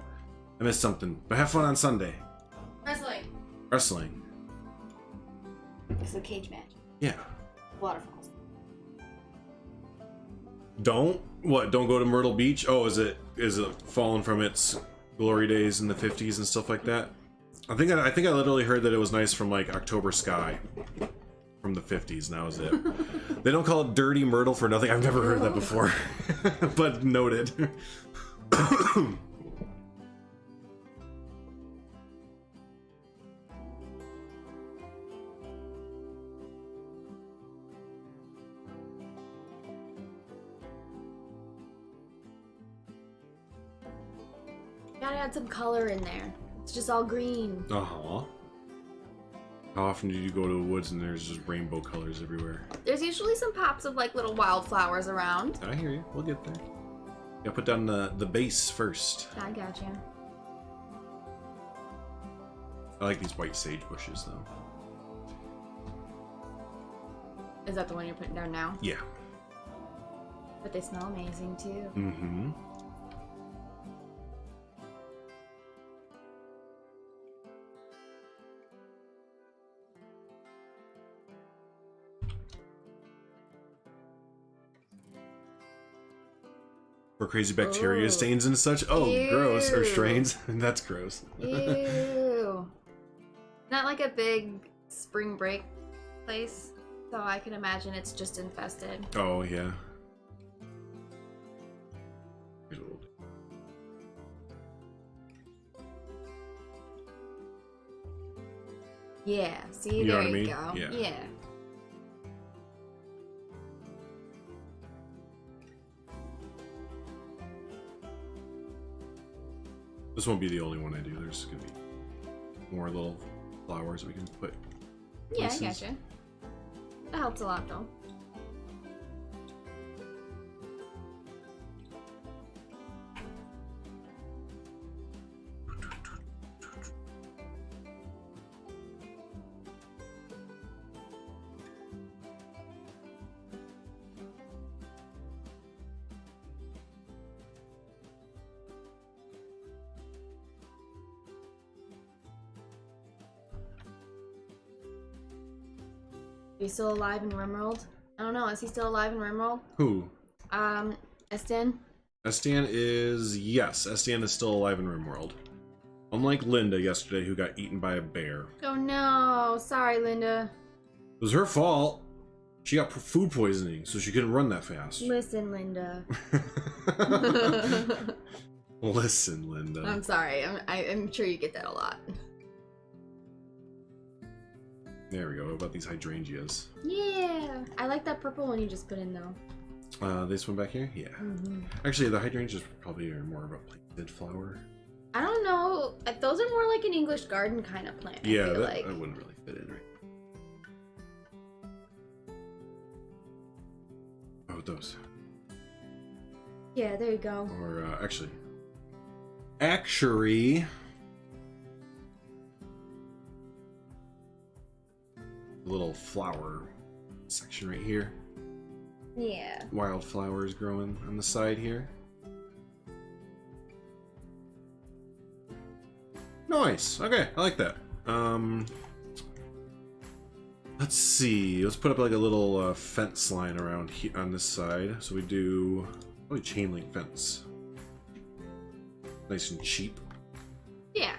I missed something. But have fun on Sunday. Wrestling. It's a cage match. Yeah. Waterfalls. Don't go to Myrtle Beach? Oh, is it fallen from its glory days in the 50s and stuff like that? I think I literally heard that it was nice from like October Sky. From the 50s, and that was it. They don't call it Dirty Myrtle for nothing. I've never heard that before. But noted. Gotta add some color in there. It's just all green. Uh-huh. How often do you go to the woods and there's just rainbow colors everywhere? There's usually some pops of like little wildflowers around. I hear you. We'll get there. Gotta put down the base first. I gotcha. I like these white sage bushes though. Is that the one you're putting down now? Yeah. But they smell amazing too. Mm-hmm. For crazy bacteria Ooh. stains and such. Oh, Ew. gross. Or strains. That's gross. Ew. Not like a big spring break place, so I can imagine it's just infested. Oh, yeah. Yeah, see, You know there what I you mean? go. Yeah. Yeah. This won't be the only one I do. There's gonna be more little flowers we can put. Yeah, I places. gotcha. That helps a lot though. Are you still alive in Rimworld? I don't know. Is he still alive in Rimworld? Who? Estan? Estian is... Yes, Estian is still alive in RimWorld. Unlike Linda yesterday, who got eaten by a bear. Oh no. Sorry, Linda. It was her fault. She got food poisoning, so she couldn't run that fast. Listen, Linda. Listen, Linda. I'm sorry. I'm sure you get that a lot. There we go. What about these hydrangeas? Yeah. I like that purple one you just put in though. This one back here? Yeah. Mm-hmm. Actually, the hydrangeas probably are more of a planted flower. I don't know. Those are more like an English garden kind of plant. Yeah, I feel that like. wouldn't really fit in, right? Oh, those. Yeah, there you go. Or, actually... the little flower section right here. Yeah. Wildflowers growing on the side here. Nice. Okay, I like that. Let's see. Let's put up like a little fence line around here on this side. So we do probably chain link fence. Nice and cheap. Yeah.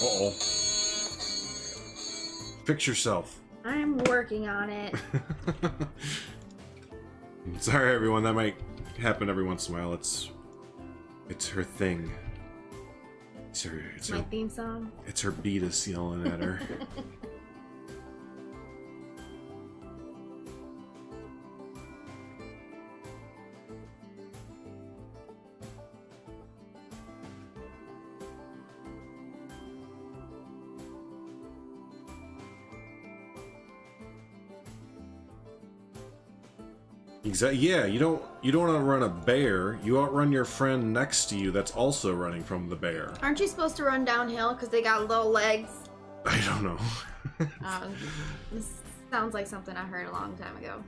Uh-oh. Fix yourself. I'm working on it. Sorry, everyone. That might happen every once in a while. It's her thing. It's My her theme song. It's her Beatus yelling at her. Exactly. Yeah, you don't outrun a bear. You outrun your friend next to you that's also running from the bear. Aren't you supposed to run downhill because they got little legs? I don't know. This sounds like something I heard a long time ago.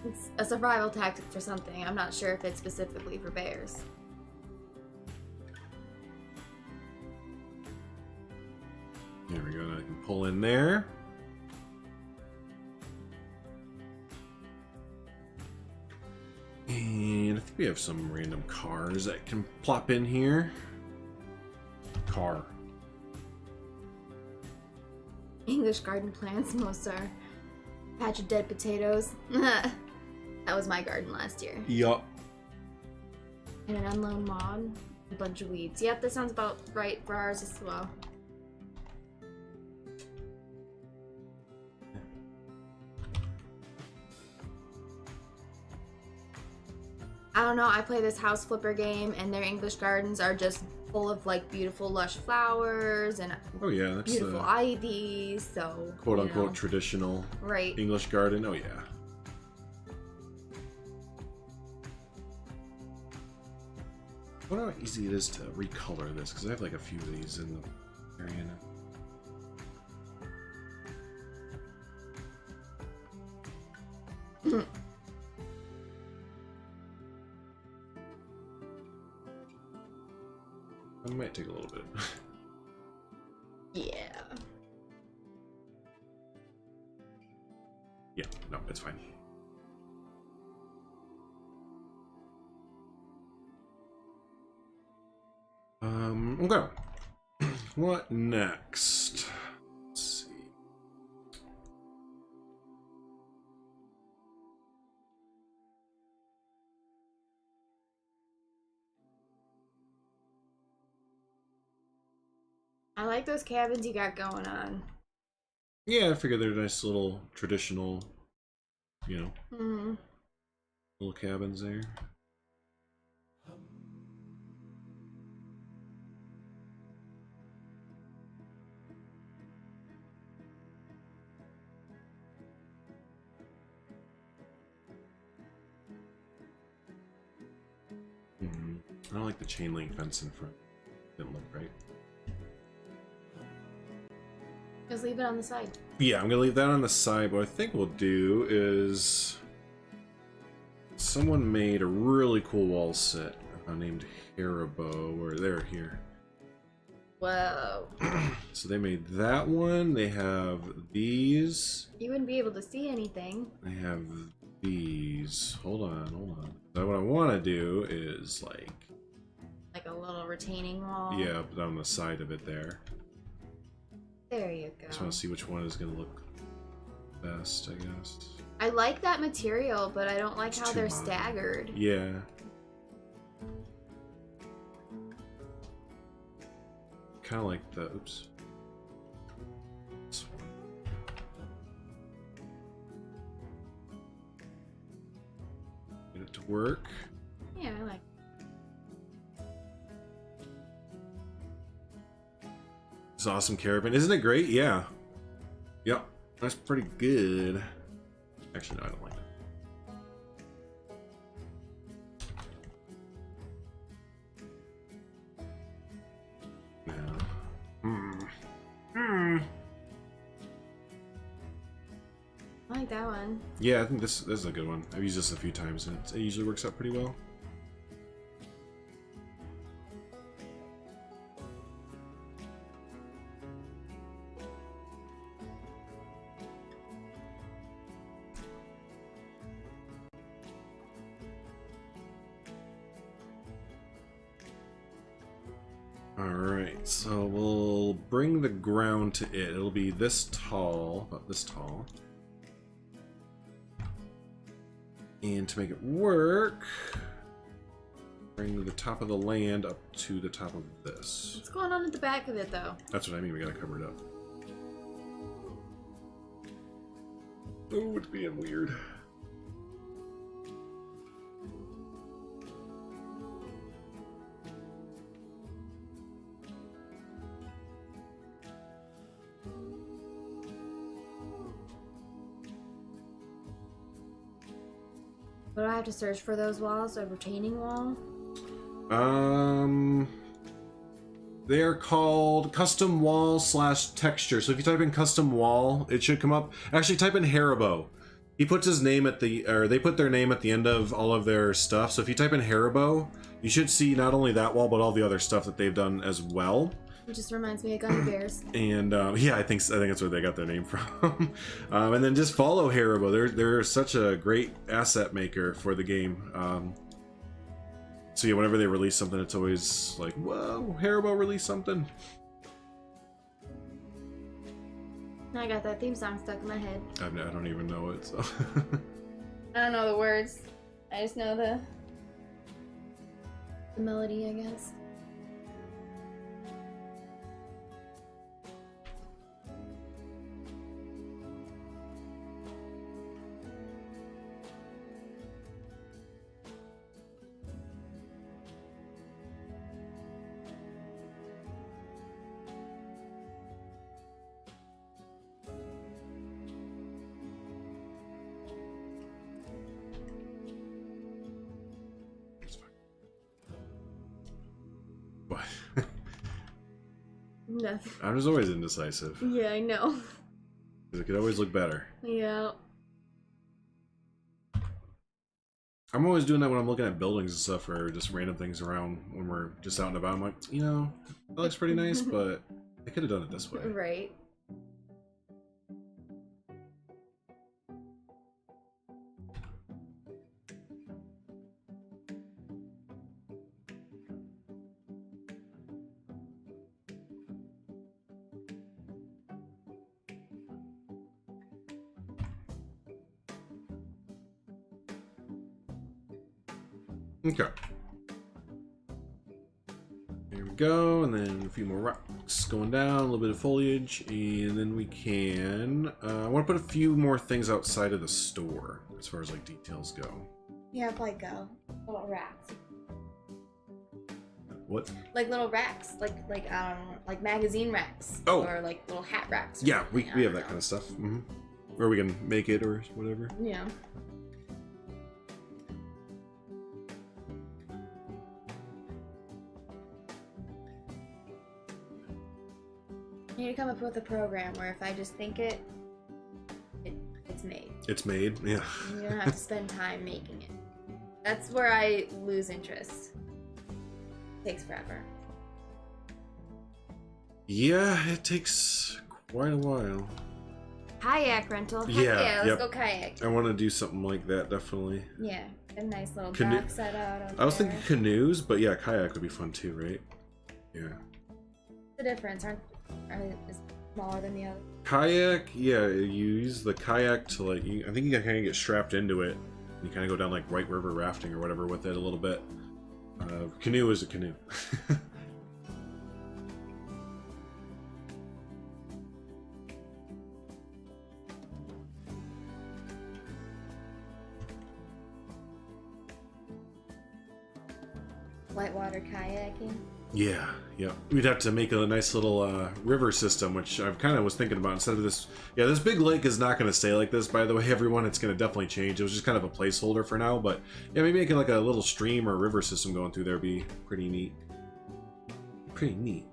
It's a survival tactic for something. I'm not sure if it's specifically for bears. There we go. Now I can pull in there. And I think we have some random cars that can plop in here. Car. English garden plants, most are. Patch of dead potatoes. That was my garden last year. Yup. And an unknown mob. A bunch of weeds. Yep, that sounds about right for ours as well. I don't know, I play this house flipper game and their English gardens are just full of like beautiful lush flowers and Oh yeah, that's beautiful ivy, so quote unquote traditional right. English garden. Oh yeah. I wonder how easy it is to recolor this, because I have like a few of these in the area now. It might take a little bit. Yeah. Yeah, no, it's fine. Okay. What next? Let's see. I like those cabins you got going on. Yeah, I figured they're nice little traditional, you know, little cabins there. I don't like the chain link fence in front. Didn't look right. Just leave it on the side. Yeah, I'm gonna leave that on the side. What I think we'll do is someone made a really cool wall set named Haribo, or they're here. Whoa. So they made that one. They have these. You wouldn't be able to see anything. They have these. Hold on. So what I want to do is like a little retaining wall. yeah, put on the side of it there. There you go. Just want to see which one is gonna look best, I guess. I like that material, but I don't like how they're modern. staggered. Yeah. Kind of like the oops. This one. Get it to work. Yeah, I like. This awesome caravan, isn't it great? Yeah. Yep, that's pretty good. Actually, no, I don't like that. No. I like that one. Yeah, I think this is a good one. I've used this a few times, and it usually works out pretty well. Alright, so we'll bring the ground to it. It'll be this tall, about this tall. And to make it work, bring the top of the land up to the top of this. What's going on at the back of it, though? That's what I mean, we gotta cover it up. Oh, it's being weird. But do I have to search for those walls? A retaining wall? They're called custom wall / texture. So if you type in custom wall, it should come up. Actually, type in Haribo. He puts his name at the, or they put their name at the end of all of their stuff. So if you type in Haribo, you should see not only that wall, but all the other stuff that they've done as well. It just reminds me of gummy bears. And yeah, I think that's where they got their name from. And then just follow Haribo. They're such a great asset maker for the game. So yeah, whenever they release something, it's always like, whoa, Haribo released something. I got that theme song stuck in my head. I don't even know it, so. I don't know the words. I just know the melody, I guess. What? Nothing. I'm just always indecisive. Yeah, I know. It could always look better. Yeah. I'm always doing that when I'm looking at buildings and stuff, or just random things around when we're just out and about. I'm like, you know, that looks pretty nice, but I could have done it this way. Right. Okay. There we go, and then a few more rocks going down, a little bit of foliage, and then we can... I want to put a few more things outside of the store, as far as, like, details go. Yeah, like little racks. What? Like little racks, like magazine racks. Oh. Or like little hat racks. Yeah, we have that kind of stuff. Mm-hmm. Or we can make it or whatever. Yeah. I need to come up with a program where if I just think it's made. It's made, yeah. You don't have to spend time making it. That's where I lose interest. It takes forever. Yeah, it takes quite a while. Kayak rental. Heck Yeah, let's go kayak. I want to do something like that, definitely. Yeah, a nice little Canoe. dock set out. I was thinking canoes, but yeah, kayak would be fun too, right? Yeah. The difference are is smaller than the other. Kayak, yeah, you use the kayak to like, I think you can kind of get strapped into it. You kind of go down like White River rafting or whatever with it a little bit. Canoe is a canoe. Whitewater kayaking. Yeah, yeah. We'd have to make a nice little river system, which I kind of was thinking about instead of this. Yeah, this big lake is not going to stay like this, by the way, everyone. It's going to definitely change. It was just kind of a placeholder for now, but yeah, maybe making like a little stream or river system going through there would be pretty neat. Pretty neat.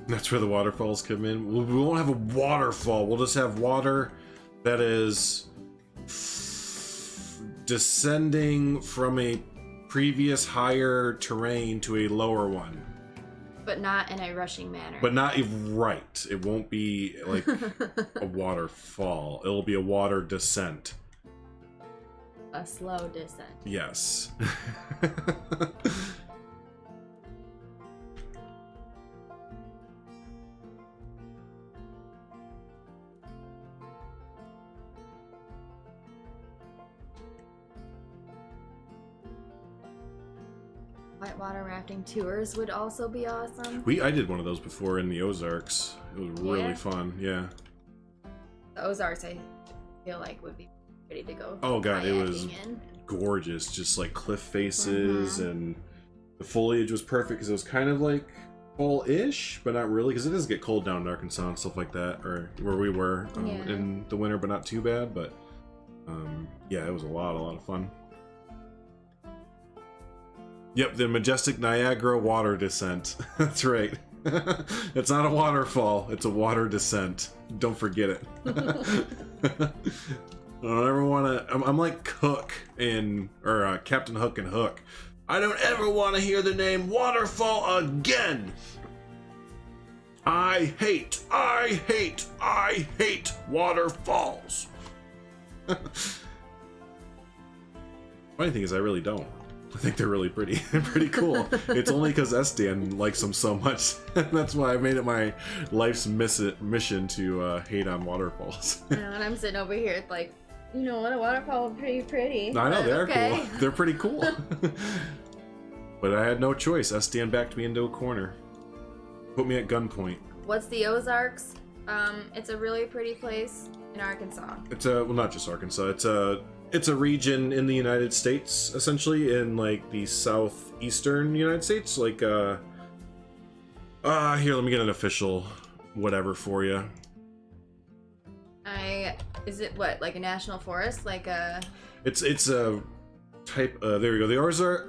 That's where the waterfalls come in. We won't have a waterfall. We'll just have water that is descending from a previous higher terrain to a lower one. But not in a rushing manner. But not right. It won't be like a waterfall. It'll be a water descent. A slow descent. Yes. Whitewater rafting tours would also be awesome. I did one of those before in the Ozarks. It was really fun. Yeah. The Ozarks, I feel like, would be ready to go. Oh god, it was gorgeous. Just like cliff faces, and the foliage was perfect because it was kind of like fall-ish, but not really, because it does get cold down in Arkansas and stuff like that, or where we were in the winter, but not too bad. But yeah, it was a lot of fun. Yep, the majestic Niagara water descent. That's right. It's not a waterfall, it's a water descent. Don't forget it. I don't ever want to... I'm like Hook or Captain Hook and Hook. I don't ever want to hear the name waterfall again. I hate waterfalls. Funny thing is, I really don't. I think they're really pretty and pretty cool. It's only because Estan likes them so much. That's why I made it my life's mission to hate on waterfalls. And I'm sitting over here like, you know what, a waterfall is pretty. I know, they are cool. They're pretty cool. But I had no choice. Estan backed me into a corner. Put me at gunpoint. What's the Ozarks? It's a really pretty place in Arkansas. It's well, not just Arkansas. It's a region in the United States, essentially, in like the southeastern United States. Like, here, let me get an official whatever for you. Is it what, like a national forest? Like a... It's a type, there we go. The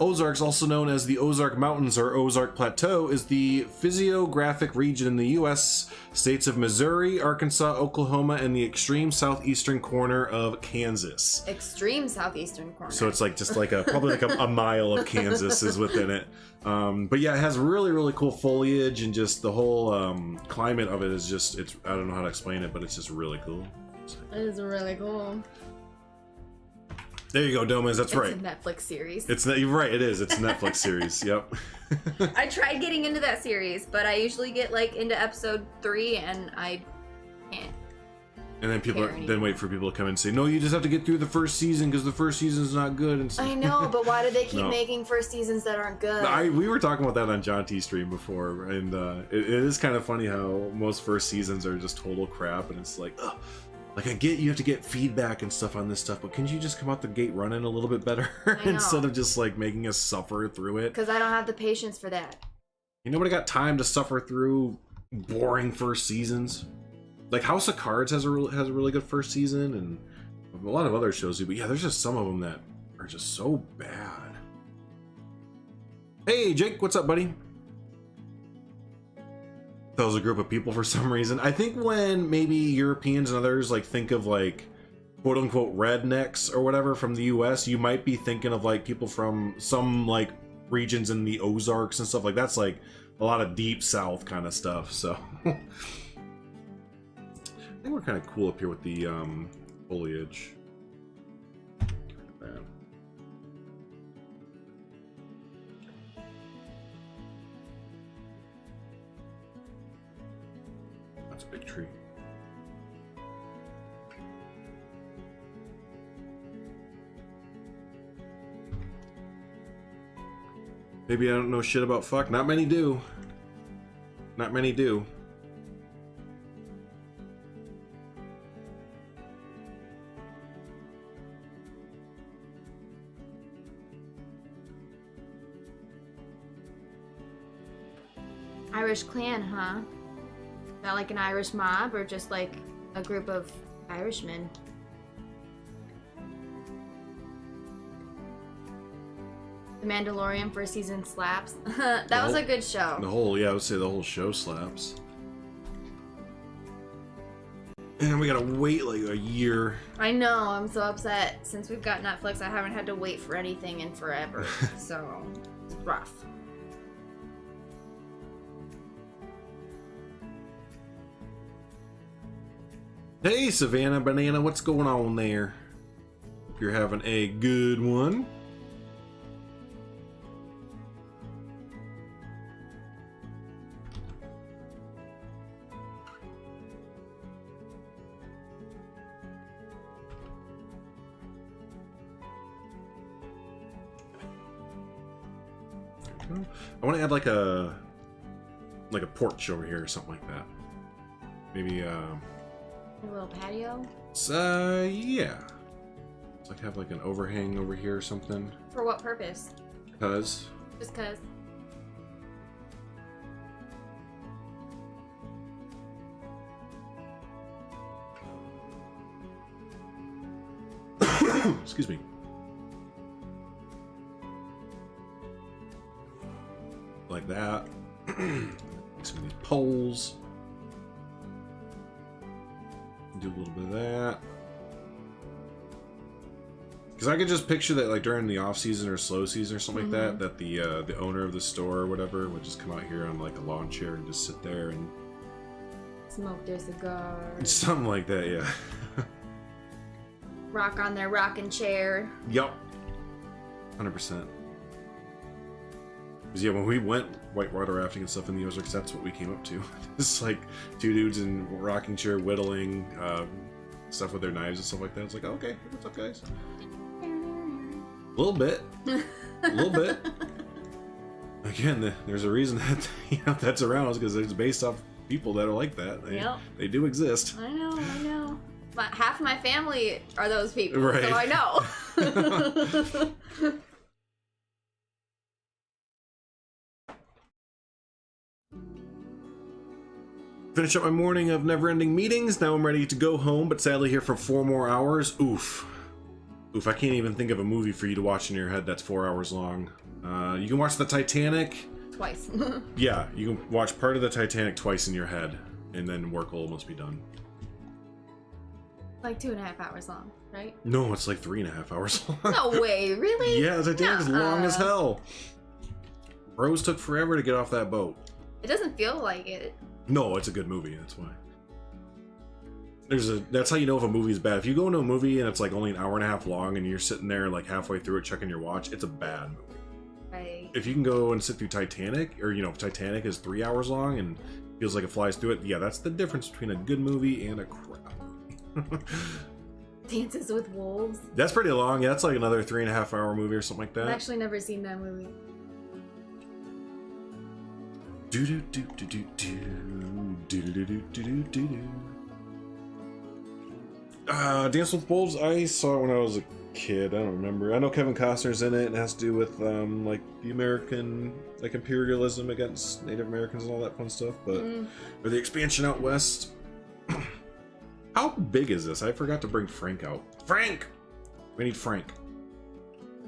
Ozarks, also known as the Ozark Mountains or Ozark Plateau, is the physiographic region in the U.S. states of Missouri, Arkansas, Oklahoma, and the extreme southeastern corner of Kansas. Extreme southeastern corner. So it's like just like probably like a mile of Kansas is within it. But yeah, it has really cool foliage, and just the whole climate of it is just, I don't know how to explain it, but it's just really cool. It is really cool. There you go, Domas. That's right. It's a Netflix series. You're right. It is. It's a Netflix series. Yep. I tried getting into that series, but I usually get like into episode 3, and I can't. And then then wait for people to come and say, "No, you just have to get through the first season because the first season's not good." And I know, but why do they keep making first seasons that aren't good? We were talking about that on John T stream before, and it is kind of funny how most first seasons are just total crap, and it's like, ugh. Like, I get you have to get feedback and stuff on this stuff, but can't you just come out the gate running a little bit better instead of just, like, making us suffer through it? Because I don't have the patience for that. You nobody got time to suffer through boring first seasons. Like, House of Cards has a really good first season, and a lot of other shows do, but yeah, there's just some of them that are just so bad. Hey, Jake, what's up, buddy? That was a group of people for some reason. I think when maybe Europeans and others like think of like quote unquote rednecks or whatever from the US, you might be thinking of like people from some like regions in the Ozarks and stuff like that's like a lot of deep south kind of stuff. So I think we're kind of cool up here with the foliage. That's a big tree. Maybe I don't know shit about fuck. Not many do. Not many do. Irish clan, huh? Not like an Irish mob, or just like a group of Irishmen? The Mandalorian first season slaps. That was a good show. I would say the whole show slaps. And we gotta wait like a year. I know, I'm so upset. Since we've got Netflix, I haven't had to wait for anything in forever. So, it's rough. Hey, Savannah Banana, what's going on there? Hope you're having a good one. I want to add like a porch over here or something like that. Maybe A little patio? Yeah. It's like have like an overhang over here or something. For what purpose? Cause. Just cause. Excuse me. Like that. Some of these poles. Do a little bit of that. Because I could just picture that, like during the off season or slow season or something like that, that the owner of the store or whatever would just come out here on like a lawn chair and just sit there and Smoke their cigar. something like that. Yeah. Rock on their rocking chair. Yup. 100%. Because yeah, when we went whitewater rafting and stuff in the Ozarks, that's what we came up to. It's like two dudes in rocking chair whittling stuff with their knives and stuff like that. It's like, okay, what's up, guys? A little bit. A little bit. Again, there's a reason that that's around us, because it's based off people that are like that. They do exist. I know. But half my family are those people, right. So I know. Finish up my morning of never-ending meetings. Now I'm ready to go home, but sadly here for 4 more hours. Oof. Oof, I can't even think of a movie for you to watch in your head that's 4 hours long. You can watch the Titanic. Twice. Yeah, you can watch part of the Titanic twice in your head, and then work will almost be done. Like 2.5 hours long, right? No, it's like 3.5 hours long. No way, really? Yeah, the Titanic is long as hell. Rose took forever to get off that boat. It doesn't feel like it. No, it's a good movie, that's why. That's how you know if a movie's bad. If you go into a movie and it's like only an hour and a half long and you're sitting there like halfway through it checking your watch, it's a bad movie. Right. If you can go and sit through Titanic, or if Titanic is 3 hours long and feels like it flies through it, yeah, that's the difference between a good movie and a crap movie. Dances with Wolves. That's pretty long. Yeah, that's like another 3.5 hour movie or something like that. I've actually never seen that movie. Dance with Wolves, I saw it when I was a kid. I don't remember. I know Kevin Costner's in it. It has to do with like the American imperialism against Native Americans and all that fun stuff, but or the expansion out west. How big is this? I forgot to bring Frank out. Frank! We need Frank.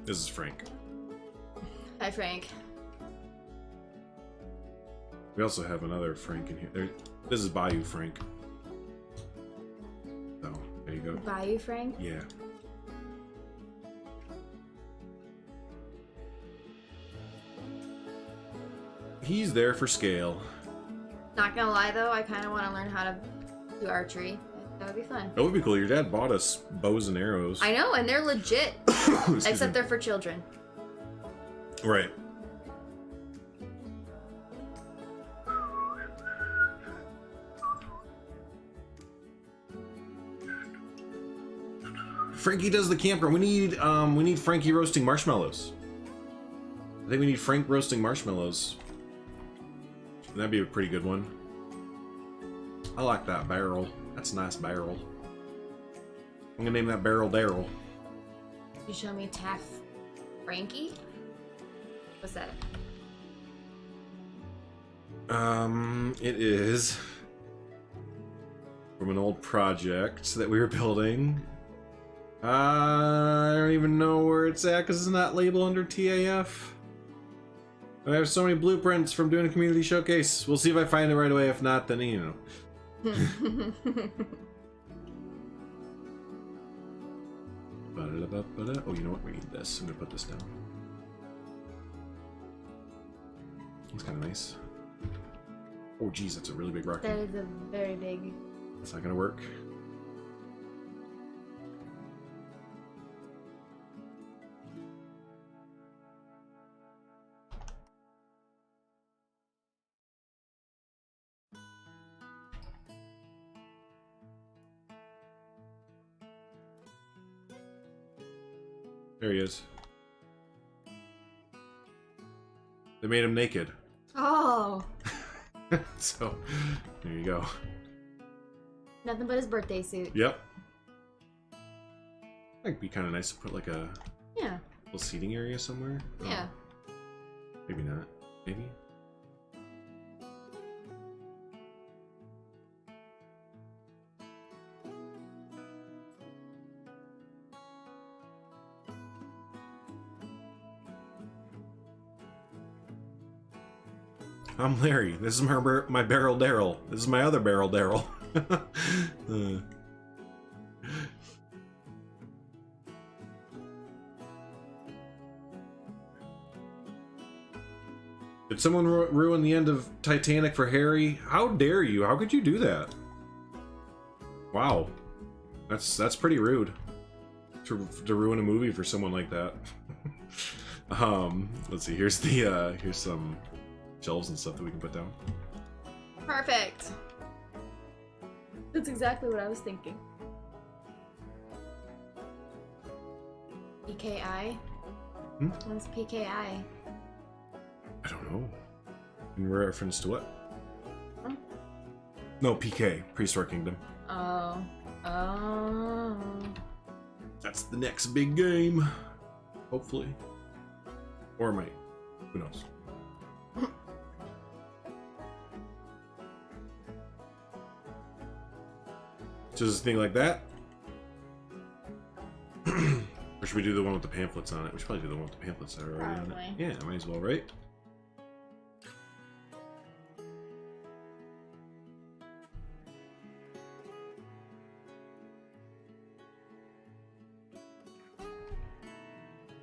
This is Frank. Hi, Frank. We also have another Frank in here. This is Bayou Frank. So, there you go. Bayou Frank? Yeah. He's there for scale. Not gonna lie though, I kind of want to learn how to do archery. That would be fun. That would be cool. Your dad bought us bows and arrows. I know, and they're legit. Except they're for children. Right. Frankie does the campground. We need Frankie roasting marshmallows. I think we need Frank roasting marshmallows. That'd be a pretty good one. I like that barrel. That's a nice barrel. I'm gonna name that barrel Daryl. You show me Taff Frankie? What's that? It is from an old project that we were building. I don't even know where it's at because it's not labeled under TAF. I have so many blueprints from doing a community showcase. We'll see if I find it right away. If not, then Oh, you know what? We need this. I'm gonna put this down. It's kind of nice. Oh, geez, that's a really big rock. That is a very big. That's not gonna work. There he is. They made him naked. Oh. So, there you go. Nothing but his birthday suit. Yep. Might be kind of nice to put like a little seating area somewhere. Yeah. Maybe not. Maybe. I'm Larry. This is my barrel Daryl. This is my other barrel Daryl. Did someone ruin the end of Titanic for Harry? How dare you? How could you do that? Wow. That's pretty rude. To ruin a movie for someone like that. Let's see. Here's some shelves and stuff that we can put down. Perfect. That's exactly what I was thinking. PKI? What's PKI? I don't know. In reference to what? Huh? No, PK. Prehistoric Kingdom. Oh. Oh. That's the next big game. Hopefully. Or it might. Who knows? Just a thing like that. Or should we do the one with the pamphlets on it? We should probably do the one with the pamphlets that are already on it. Yeah, might as well, right?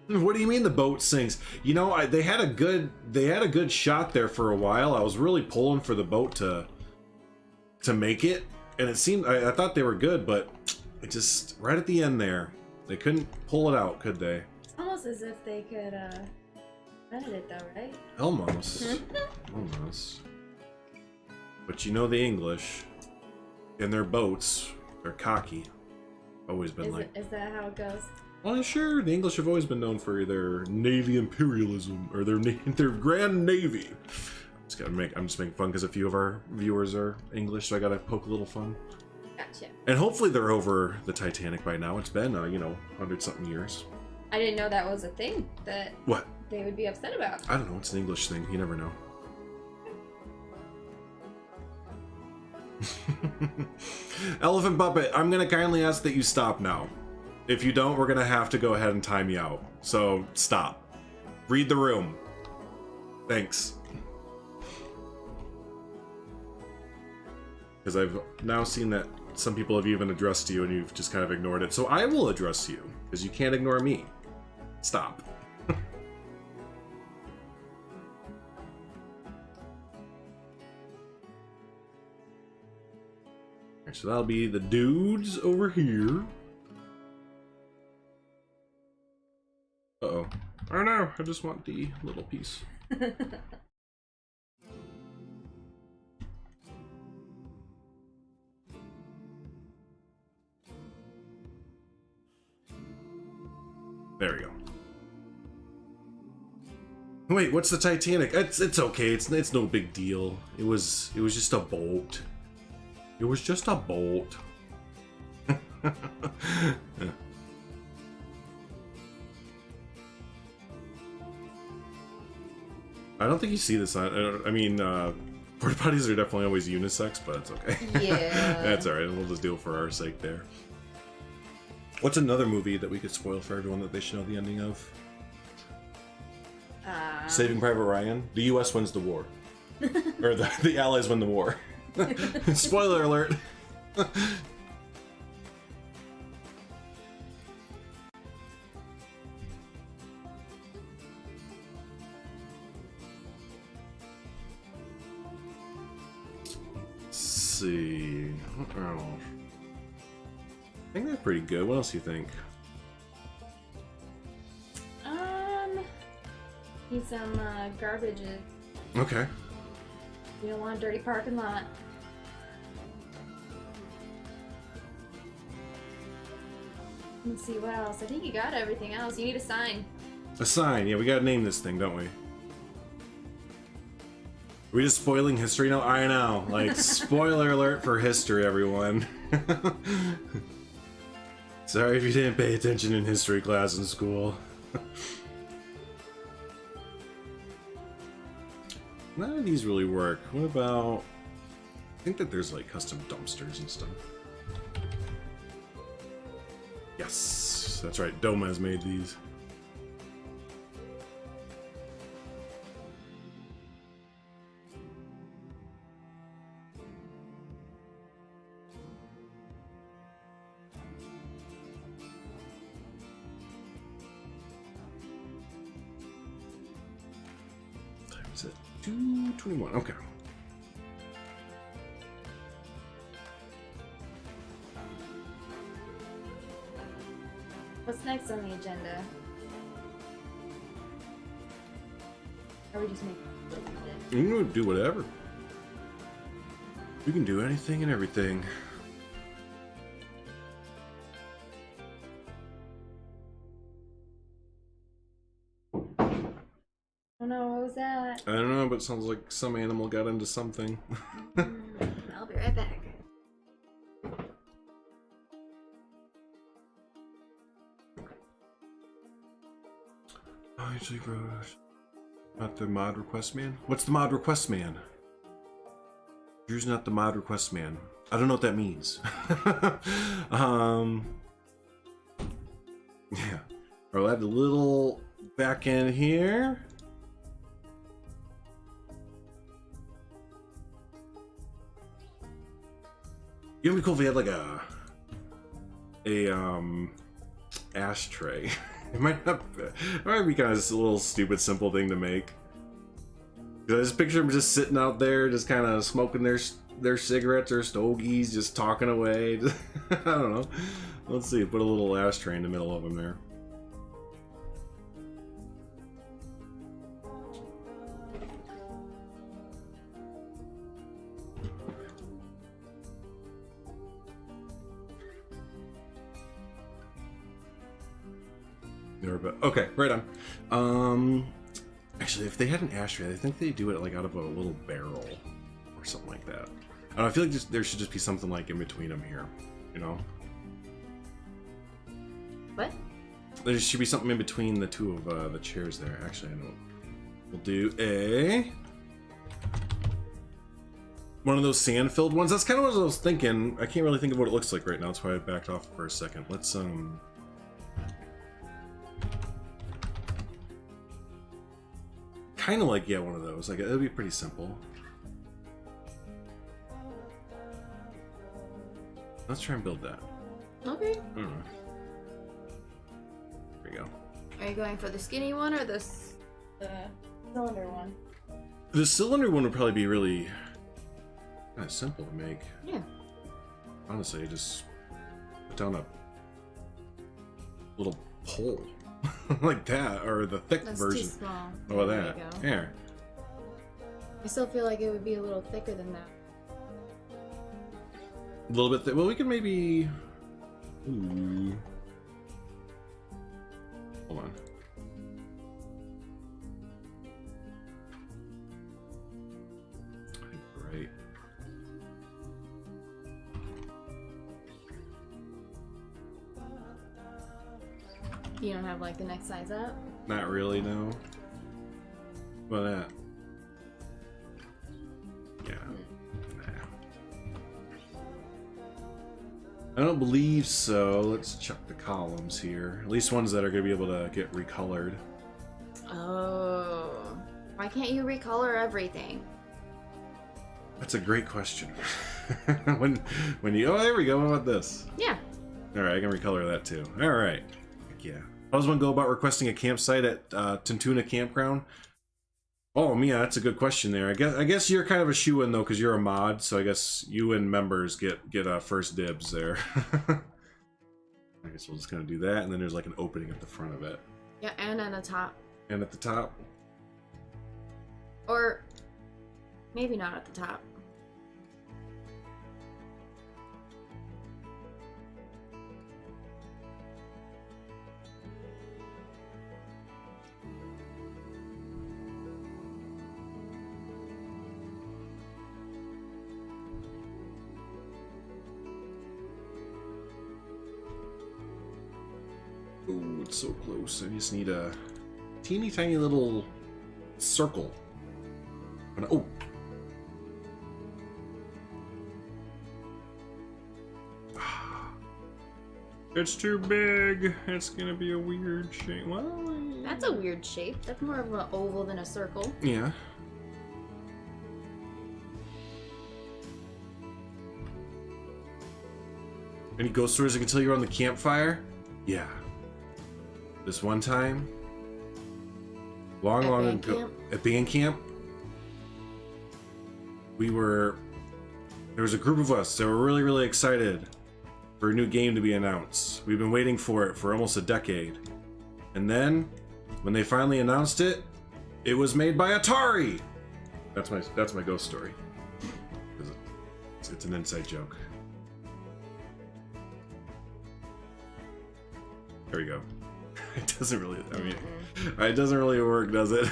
What do you mean the boat sinks? You know, they had a good shot there for a while. I was really pulling for the boat to make it, and it seemed I thought they were good, but it just right at the end there, they couldn't pull it out, could they? It's almost as if they could edit it though, right? Almost. Almost. But you know the English in their boats, they're cocky. Always been Is that how it goes? Well, sure. The English have always been known for their navy imperialism, or their grand navy. I'm just making fun because a few of our viewers are English, so I gotta poke a little fun. Gotcha. And hopefully they're over the Titanic by now. It's been, 100-something years. I didn't know that was a thing that What? they would be upset about. I don't know. It's an English thing. You never know. Elephant Puppet, I'm gonna kindly ask that you stop now. If you don't, we're gonna have to go ahead and time you out. So, stop. Read the room. Thanks. Because I've now seen that some people have even addressed you and you've just kind of ignored it. So I will address you, because you can't ignore me. Stop. Alright, so that'll be the dudes over here. Uh-oh. Oh no, I just want the little piece. There we go. Wait, what's the Titanic? It's okay. It's no big deal. It was just a boat. It was just a boat. Yeah. I don't think you see this on. I mean, porta potties are definitely always unisex, but it's okay. Yeah. That's alright. We'll just do it for our sake there. What's another movie that we could spoil for everyone that they should know the ending of? Saving Private Ryan. The U.S. wins the war. Or the Allies win the war. Spoiler alert. see. What else? I think they're pretty good. What else do you think? Need some garbage. Okay. You don't want a dirty parking lot. Let's see what else. I think you got everything else. You need a sign. A sign. Yeah, we gotta name this thing, don't we? Are we just spoiling history now? I know. Like, spoiler alert for history, everyone. Sorry if you didn't pay attention in history class in school. None of these really work. What about... I think that there's like custom dumpsters and stuff. Yes, that's right. Doma has made these. Is it 2:21? Okay. What's next on the agenda? Or we just make it? You can do whatever. You can do anything and everything. Oh no, what was that? I don't know, but it sounds like some animal got into something. I'll be right back. I usually grows. Not the mod request man? What's the mod request man? Drew's not the mod request man. I don't know what that means. Yeah. I'll add a little back end here. It would be cool if we had like a ashtray. It might be kind of just a little stupid, simple thing to make. I just picture them just sitting out there, just kind of smoking their cigarettes or stogies, just talking away. I don't know. Let's see. Put a little ashtray in the middle of them there. Okay, right on. Actually, if they had an ashtray, I think they do it like out of a little barrel or something like that. I don't know, I feel like there should just be something like in between them here, you know? What? There should be something in between the two of the chairs there. Actually, I know. We'll do a one of those sand-filled ones. That's kind of what I was thinking. I can't really think of what it looks like right now. That's why I backed off for a second. Let's kind of like, yeah, one of those. Like, it'll be pretty simple. Let's try and build that. Okay. There we go. Are you going for the skinny one or the cylinder one? The cylinder one would probably be really kind of simple to make. Yeah. Honestly, you just put down a little pole. Like that, or the thick That's version. too small. Oh, well, There that. you go. Here. I still feel like it would be a little thicker than that. A little bit thick. Well, we could maybe. Ooh. Hold on. Right. You don't have like the next size up? Not really, no. What about that? Yeah. Nah. I don't believe so. Let's check the columns here. At least ones that are going to be able to get recolored. Oh. Why can't you recolor everything? That's a great question. when you... Oh, there we go. What about this? Yeah. Alright, I can recolor that too. Alright. Heck yeah. How does one go about requesting a campsite at Tuntua Campground? Oh, Mia, that's a good question there. I guess you're kind of a shoo-in though, because you're a mod, so I guess you and members get first dibs there. I guess we'll just kind of do that, and then there's like an opening at the front of it. Yeah, and on the top. And at the top. Or maybe not at the top. Oh, it's so close. I just need a teeny tiny little circle. Oh. It's too big. It's gonna be a weird shape. Well, That's a weird shape. That's more of an oval than a circle. yeah. Any ghost stories I can tell you around the campfire? Yeah. This one time, long ago, at band camp, there was a group of us that were really excited for a new game to be announced. We've been waiting for it for almost a decade. And then, when they finally announced it, it was made by Atari! That's my ghost story. It's an inside joke. There we go. It doesn't really, I mean, it doesn't really work, does it?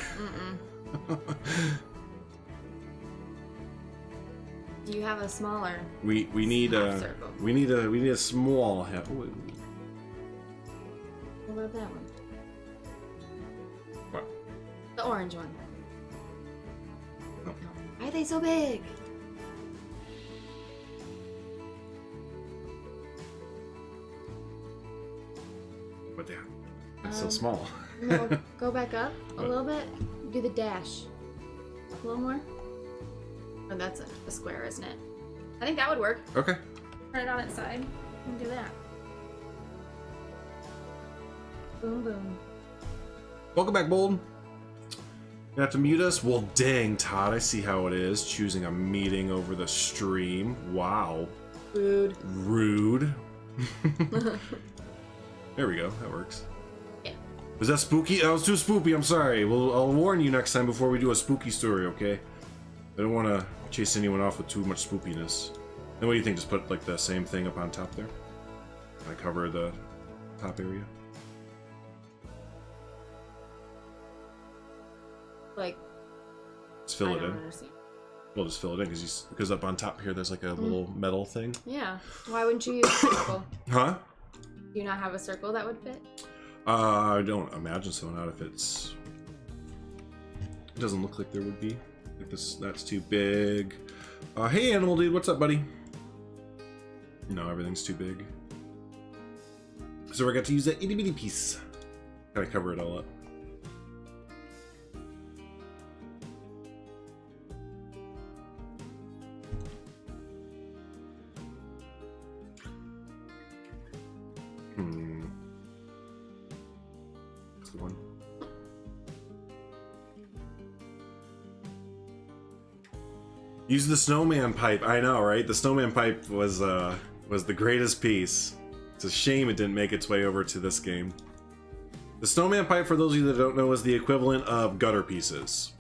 Do you have a smaller? We need a circle? we need a small half. What about that one? What? The orange one. Oh. Why are they so big? But yeah, it's so small. No, go back up a little bit. Do the dash. Up a little more. Oh, that's a square, isn't it? I think that would work. Okay. Turn it on its side and do that. Boom, boom. Welcome back, Bolden. You have to mute us? Well, dang, Todd, I see how it is. Choosing a meeting over the stream. Wow. Rude. Rude. There we go. That works. Yeah. Was that spooky? That was too spooky. I'm sorry. I'll warn you next time before we do a spooky story, okay? I don't want to chase anyone off with too much spoopiness. Then what do you think? Just put like the same thing up on top there? I cover the top area? Like, Just fill I it don't in. understand. We'll just fill it in because up on top here there's like a little metal thing. Yeah. Why wouldn't you use a circle? Huh? Do you not have a circle that would fit? I don't imagine so. Not if it's. It doesn't look like there would be. Like this, that's too big. Hey, animal dude, what's up, buddy? No, everything's too big. So we're going to use that itty bitty piece. Gotta cover it all up. That's the one. Use the snowman pipe. I know, right? The snowman pipe was the greatest piece. It's a shame it didn't make its way over to this game. The snowman pipe, for those of you that don't know, is the equivalent of gutter pieces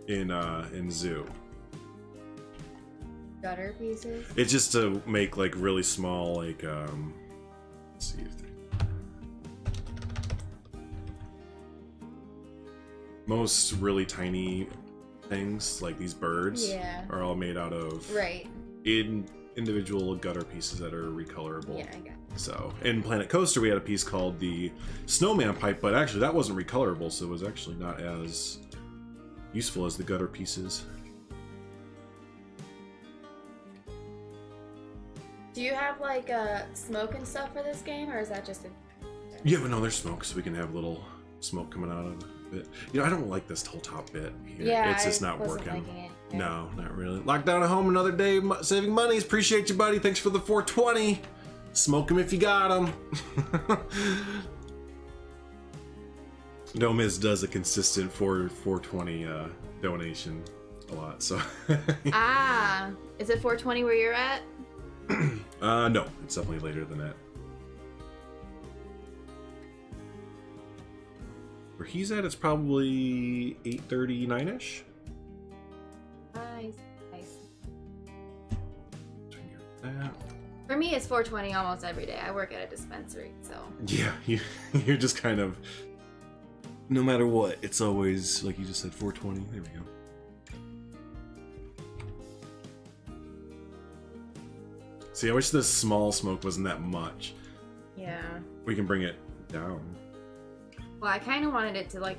in Zoo. Gutter pieces? It's just to make like really small, like let's see if most really tiny things like these birds are all made out of individual gutter pieces that are recolorable. Yeah, I got it. So in Planet Coaster we had a piece called the snowman pipe, but actually that wasn't recolorable, so it was actually not as useful as the gutter pieces. Do you have like smoke and stuff for this game, or is that just a... Yeah, but no, there's smoke, so we can have little smoke coming out of it. You know, I don't like this whole top bit here. Yeah, it's just I not wasn't working. liking it. Yeah. No, not really. Lockdown at home, another day saving monies. Appreciate you, buddy. Thanks for the 420. Smoke them if you got them. No Miz does a consistent 420 donation a lot, so. Ah, is it 420 where you're at? No, it's definitely later than that. Where he's at, it's probably 8:39ish. Nice, nice. That. For me, it's 420 almost every day. I work at a dispensary, so. Yeah, you're just kind of, no matter what, it's always, like you just said, 420. There we go. See, I wish this small smoke wasn't that much. Yeah. We can bring it down. Well, I kind of wanted it to, like,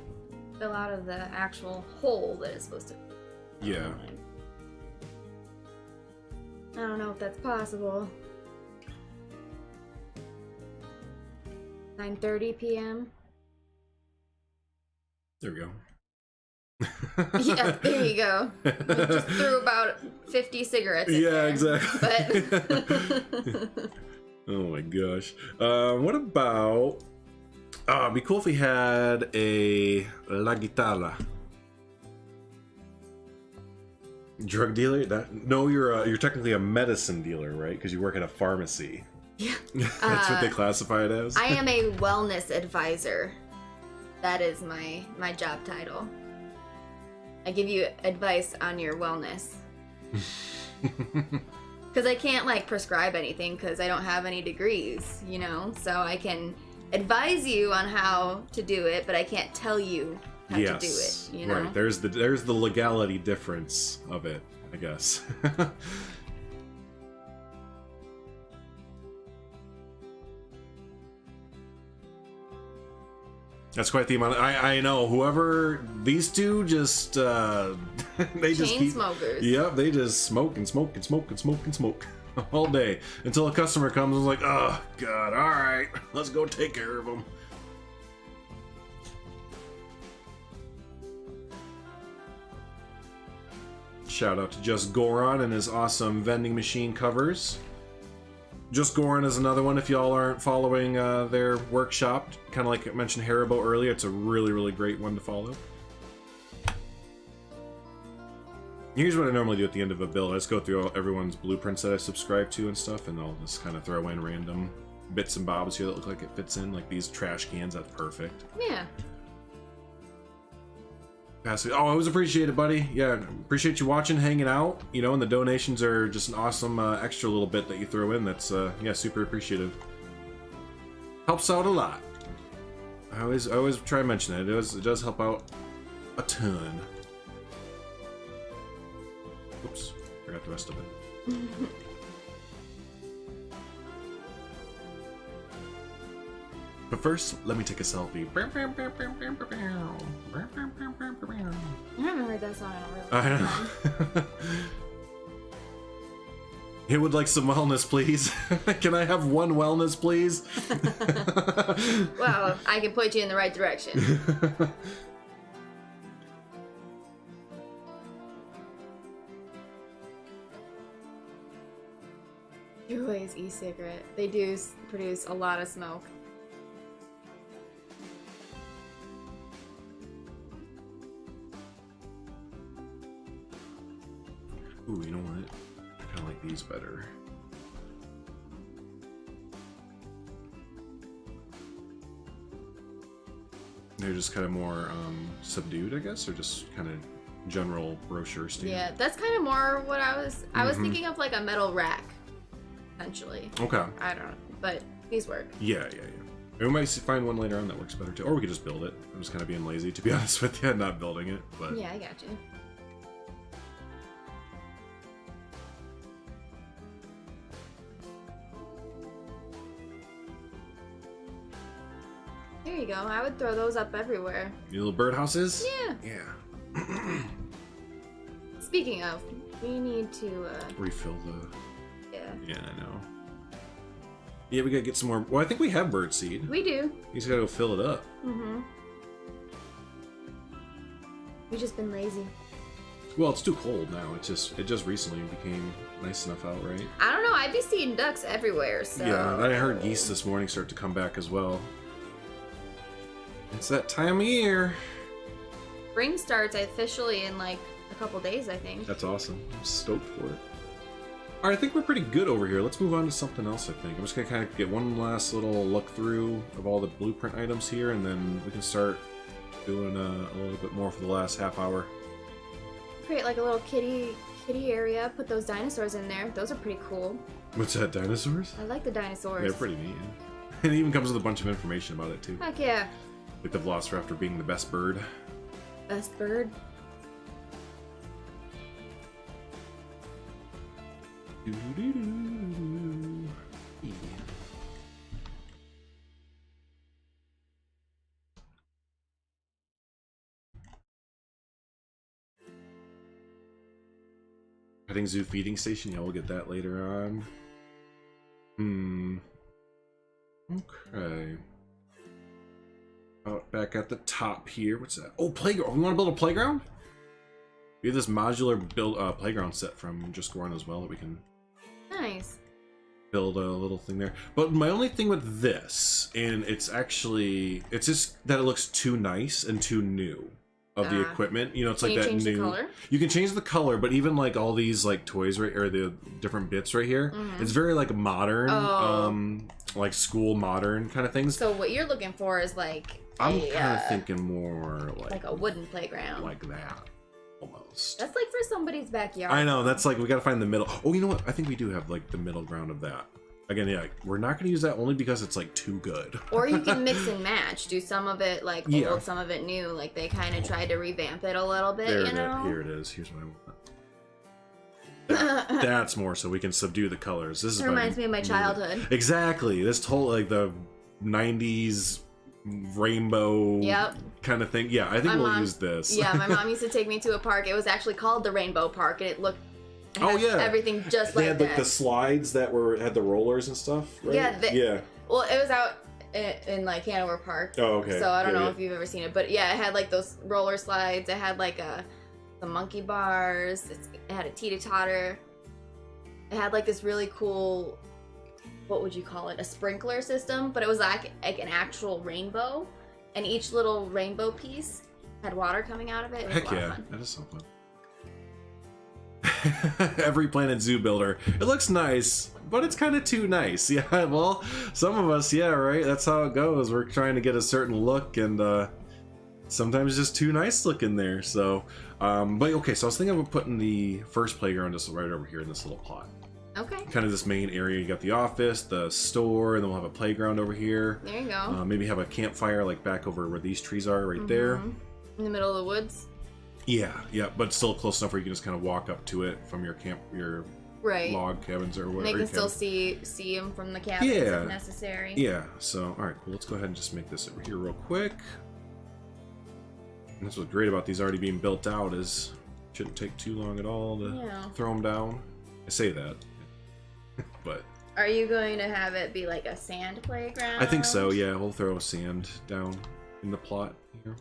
fill out of the actual hole that it's supposed to. Yeah. I don't know if that's possible. 9:30 p.m. There we go. Yeah, there you go. I just threw about 50 cigarettes in there, exactly. But Oh my gosh. What about... it'd be cool if we had a La Guitarra. Drug dealer? No, you're technically a medicine dealer, right? Because you work at a pharmacy. yeah. That's what they classify it as? I am a wellness advisor. That is my job title. I give you advice on your wellness. Because I can't, like, prescribe anything because I don't have any degrees, you know? So I can advise you on how to do it, but I can't tell you how to do it, you know? Right, there's the legality difference of it, I guess. That's quite the amount. I know. Whoever these two just they just keep smokers. Yep, they just smoke and smoke and smoke and smoke and smoke all day until a customer comes and is like, oh god, all right, let's go take care of them. Shout out to Just Goron and his awesome vending machine covers. Just Goron is another one if y'all aren't following their workshop. Kind of like I mentioned Haribo earlier, it's a really, really great one to follow. Here's what I normally do at the end of a build. I just go through everyone's blueprints that I subscribe to and stuff, and I'll just kind of throw in random bits and bobs here that look like it fits in. Like these trash cans, that's perfect. Yeah. Oh, I always appreciate it, buddy. Yeah, appreciate you watching, hanging out. You know, and the donations are just an awesome extra little bit that you throw in. That's yeah, super appreciative. Helps out a lot. I always try to mention it. It does help out a ton. Oops, forgot the rest of it. But first, let me take a selfie. I haven't heard that song in a really I long know. time. He would like some wellness, please. Can I have one wellness, please? Well, I can point you in the right direction. Joy's e-cigarette. They do produce a lot of smoke. Ooh, you know what? I kind of like these better. They're just kind of more subdued, I guess, or just kind of general brochure style. Yeah, that's kind of more what I was thinking of, like a metal rack, essentially. Okay. I don't know, but these work. Yeah. We might find one later on that works better too, or we could just build it. I'm just kind of being lazy, to be honest with you, not building it. But Yeah, I got you. There you go. I would throw those up everywhere. your little birdhouses. Yeah. Yeah. Speaking of, we need to Refill the. yeah. Yeah, I know. Yeah, we gotta get some more. Well, I think we have bird seed. We do. You just gotta go fill it up. Mm-hmm. We've just been lazy. Well, it's too cold now. It just recently became nice enough out, right? I don't know. I'd be seeing ducks everywhere, so. Yeah, I heard geese this morning start to come back as well. It's that time of year. Spring starts officially in like a couple days, I think. That's awesome. I'm stoked for it. All right, I think we're pretty good over here. Let's move on to something else, I think. I'm just going to kind of get one last little look through of all the blueprint items here, and then we can start doing a little bit more for the last half hour. Create like a little kitty area. Put those dinosaurs in there. Those are pretty cool. What's that, dinosaurs? I like the dinosaurs. They're pretty neat, yeah. And it even comes with a bunch of information about it, too. Heck yeah. Like the Velociraptor being the best bird. Best bird. Yeah. Petting zoo feeding station. Yeah, we'll get that later on. Okay. Back at the top here. What's that? Oh, playground. We want to build a playground? We have this modular playground set from Just Gorn as well that we can Nice. build a little thing there. But my only thing with this, and it's just that it looks too nice and too new of the equipment. You know, it's Can like you that change new. the color? You can change the color, but even like all these like toys right, or the different bits right here, it's very like modern, like school modern kind of things. So what you're looking for is like I'm kind of thinking more like a wooden playground. like that. Almost. That's like for somebody's backyard. I know, that's like, we gotta find the middle. Oh, you know what? I think we do have like the middle ground of that. Again, yeah, we're not gonna use that only because it's like too good. Or you can mix and match. Do some of it like Yeah. old, some of it new. Like they kind of tried to revamp it a little bit, There you know? Here it is. Here's what I want. That's more so we can subdue the colors. This It reminds me of my childhood. Exactly. This total like the 90s rainbow kind of thing. Yeah, I think we'll use this. Yeah, my mom used to take me to a park. It was actually called the Rainbow Park, and it looked everything just they like had that. like the slides that had the rollers and stuff, right? Yeah. Well, it was out in like Hanover Park. Oh, okay. So I don't know if you've ever seen it, but yeah, it had like those roller slides. It had like the monkey bars. It had a teeter-totter. It had like this really cool, what would you call it? A sprinkler system, but it was like an actual rainbow, and each little rainbow piece had water coming out of it. It was Heck a lot yeah, of fun. that is so fun. Every Planet Zoo builder. It looks nice, but it's kind of too nice. Yeah, well, some of us, yeah, right? That's how it goes. We're trying to get a certain look, and sometimes just too nice looking there. So, but okay, so I was thinking of putting the first playground just right over here in this little plot. Okay. Kind of this main area. You got the office, the store, and then we'll have a playground over here. There you go. Maybe have a campfire like back over where these trees are, right there. In the middle of the woods. Yeah, but still close enough where you can just kind of walk up to it from your log cabins or whatever. They can still see them from the cabins if necessary. Yeah, so all right, cool. Let's go ahead and just make this over here real quick. And that's what's great about these already being built out is it shouldn't take too long at all to throw them down. I say that, but are you going to have it be like a sand playground? I think so. Yeah, we'll throw sand down in the plot here.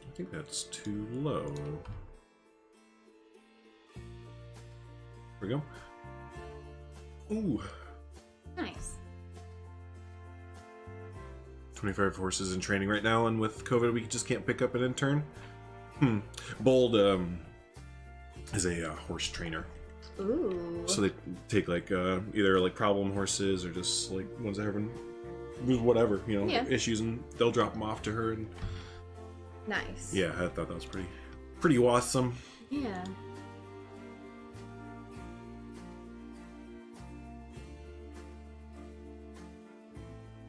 I think that's too low. There we go. Ooh. Nice. 25 horses in training right now, and with COVID, we just can't pick up an intern. Bold is a horse trainer. Ooh. So they take like either like problem horses or just like ones that have whatever, you know, issues, and they'll drop them off to her. And nice. yeah, I thought that was pretty awesome. Yeah.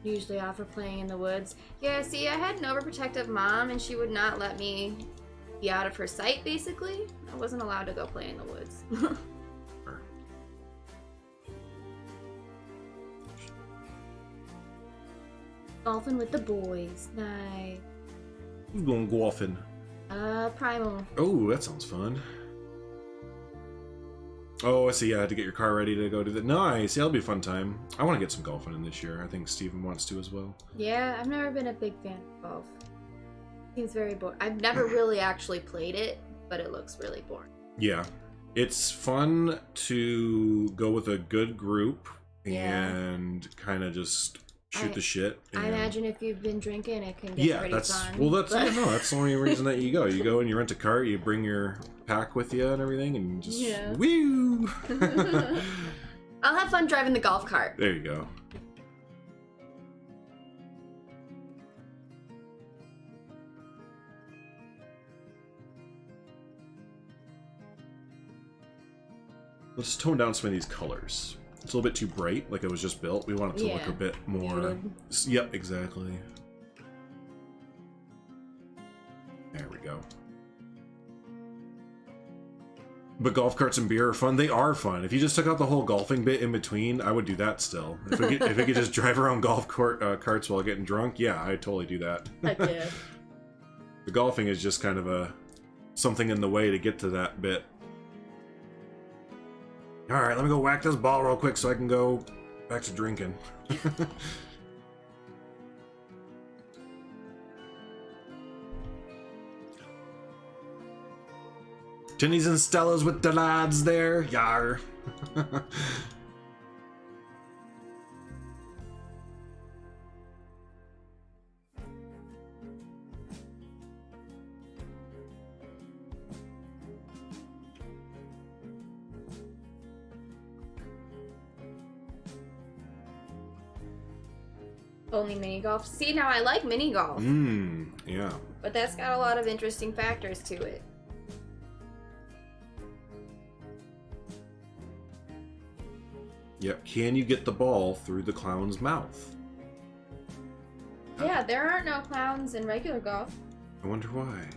Usually off for playing in the woods. Yeah, see, I had an overprotective mom, and she would not let me be out of her sight, basically. I wasn't allowed to go play in the woods. Golfing with the boys. Nice. Who's going golfing? Primal. Oh, that sounds fun. Oh, I see. Yeah, I had to get your car ready to go do that. Nice. Yeah, it'll be a fun time. I want to get some golfing in this year. I think Steven wants to as well. Yeah, I've never been a big fan of golf. Seems very boring. I've never really actually played it, but it looks really boring. Yeah. It's fun to go with a good group Yeah. and kind of just shoot the shit. I imagine if you've been drinking, it can get pretty fun. Well, that's the only reason that you go. You go and you rent a cart, you bring your pack with you and everything, and just woo. I'll have fun driving the golf cart. There you go. Let's tone down some of these colors. It's a little bit too bright, like it was just built. We want it to look a bit more... muted. Yep, exactly. There we go. But golf carts and beer are fun. They are fun. If you just took out the whole golfing bit in between, I would do that still. If we could just drive around golf carts while getting drunk, yeah, I'd totally do that. Heck yeah. The golfing is just kind of something in the way to get to that bit. Alright, let me go whack this ball real quick so I can go back to drinking. Tinnies and Stellas with the lads there. Yar. Only mini golf. See, now I like mini golf. Yeah. But that's got a lot of interesting factors to it. Yep. Can you get the ball through the clown's mouth? Yeah, there aren't no clowns in regular golf. I wonder why.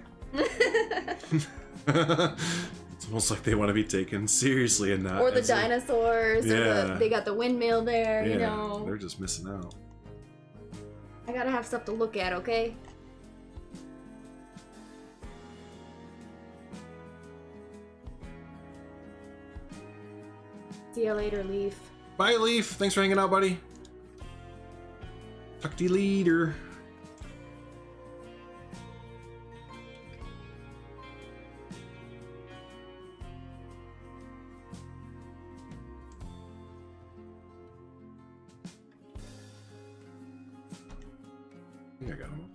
It's almost like they want to be taken seriously and not. Or the dinosaurs. Yeah. Or they got the windmill there, yeah, you know. They're just missing out. I gotta have stuff to look at, okay? See you later, Leaf. Bye, Leaf. Thanks for hanging out, buddy. Talk to you later. I think I got him.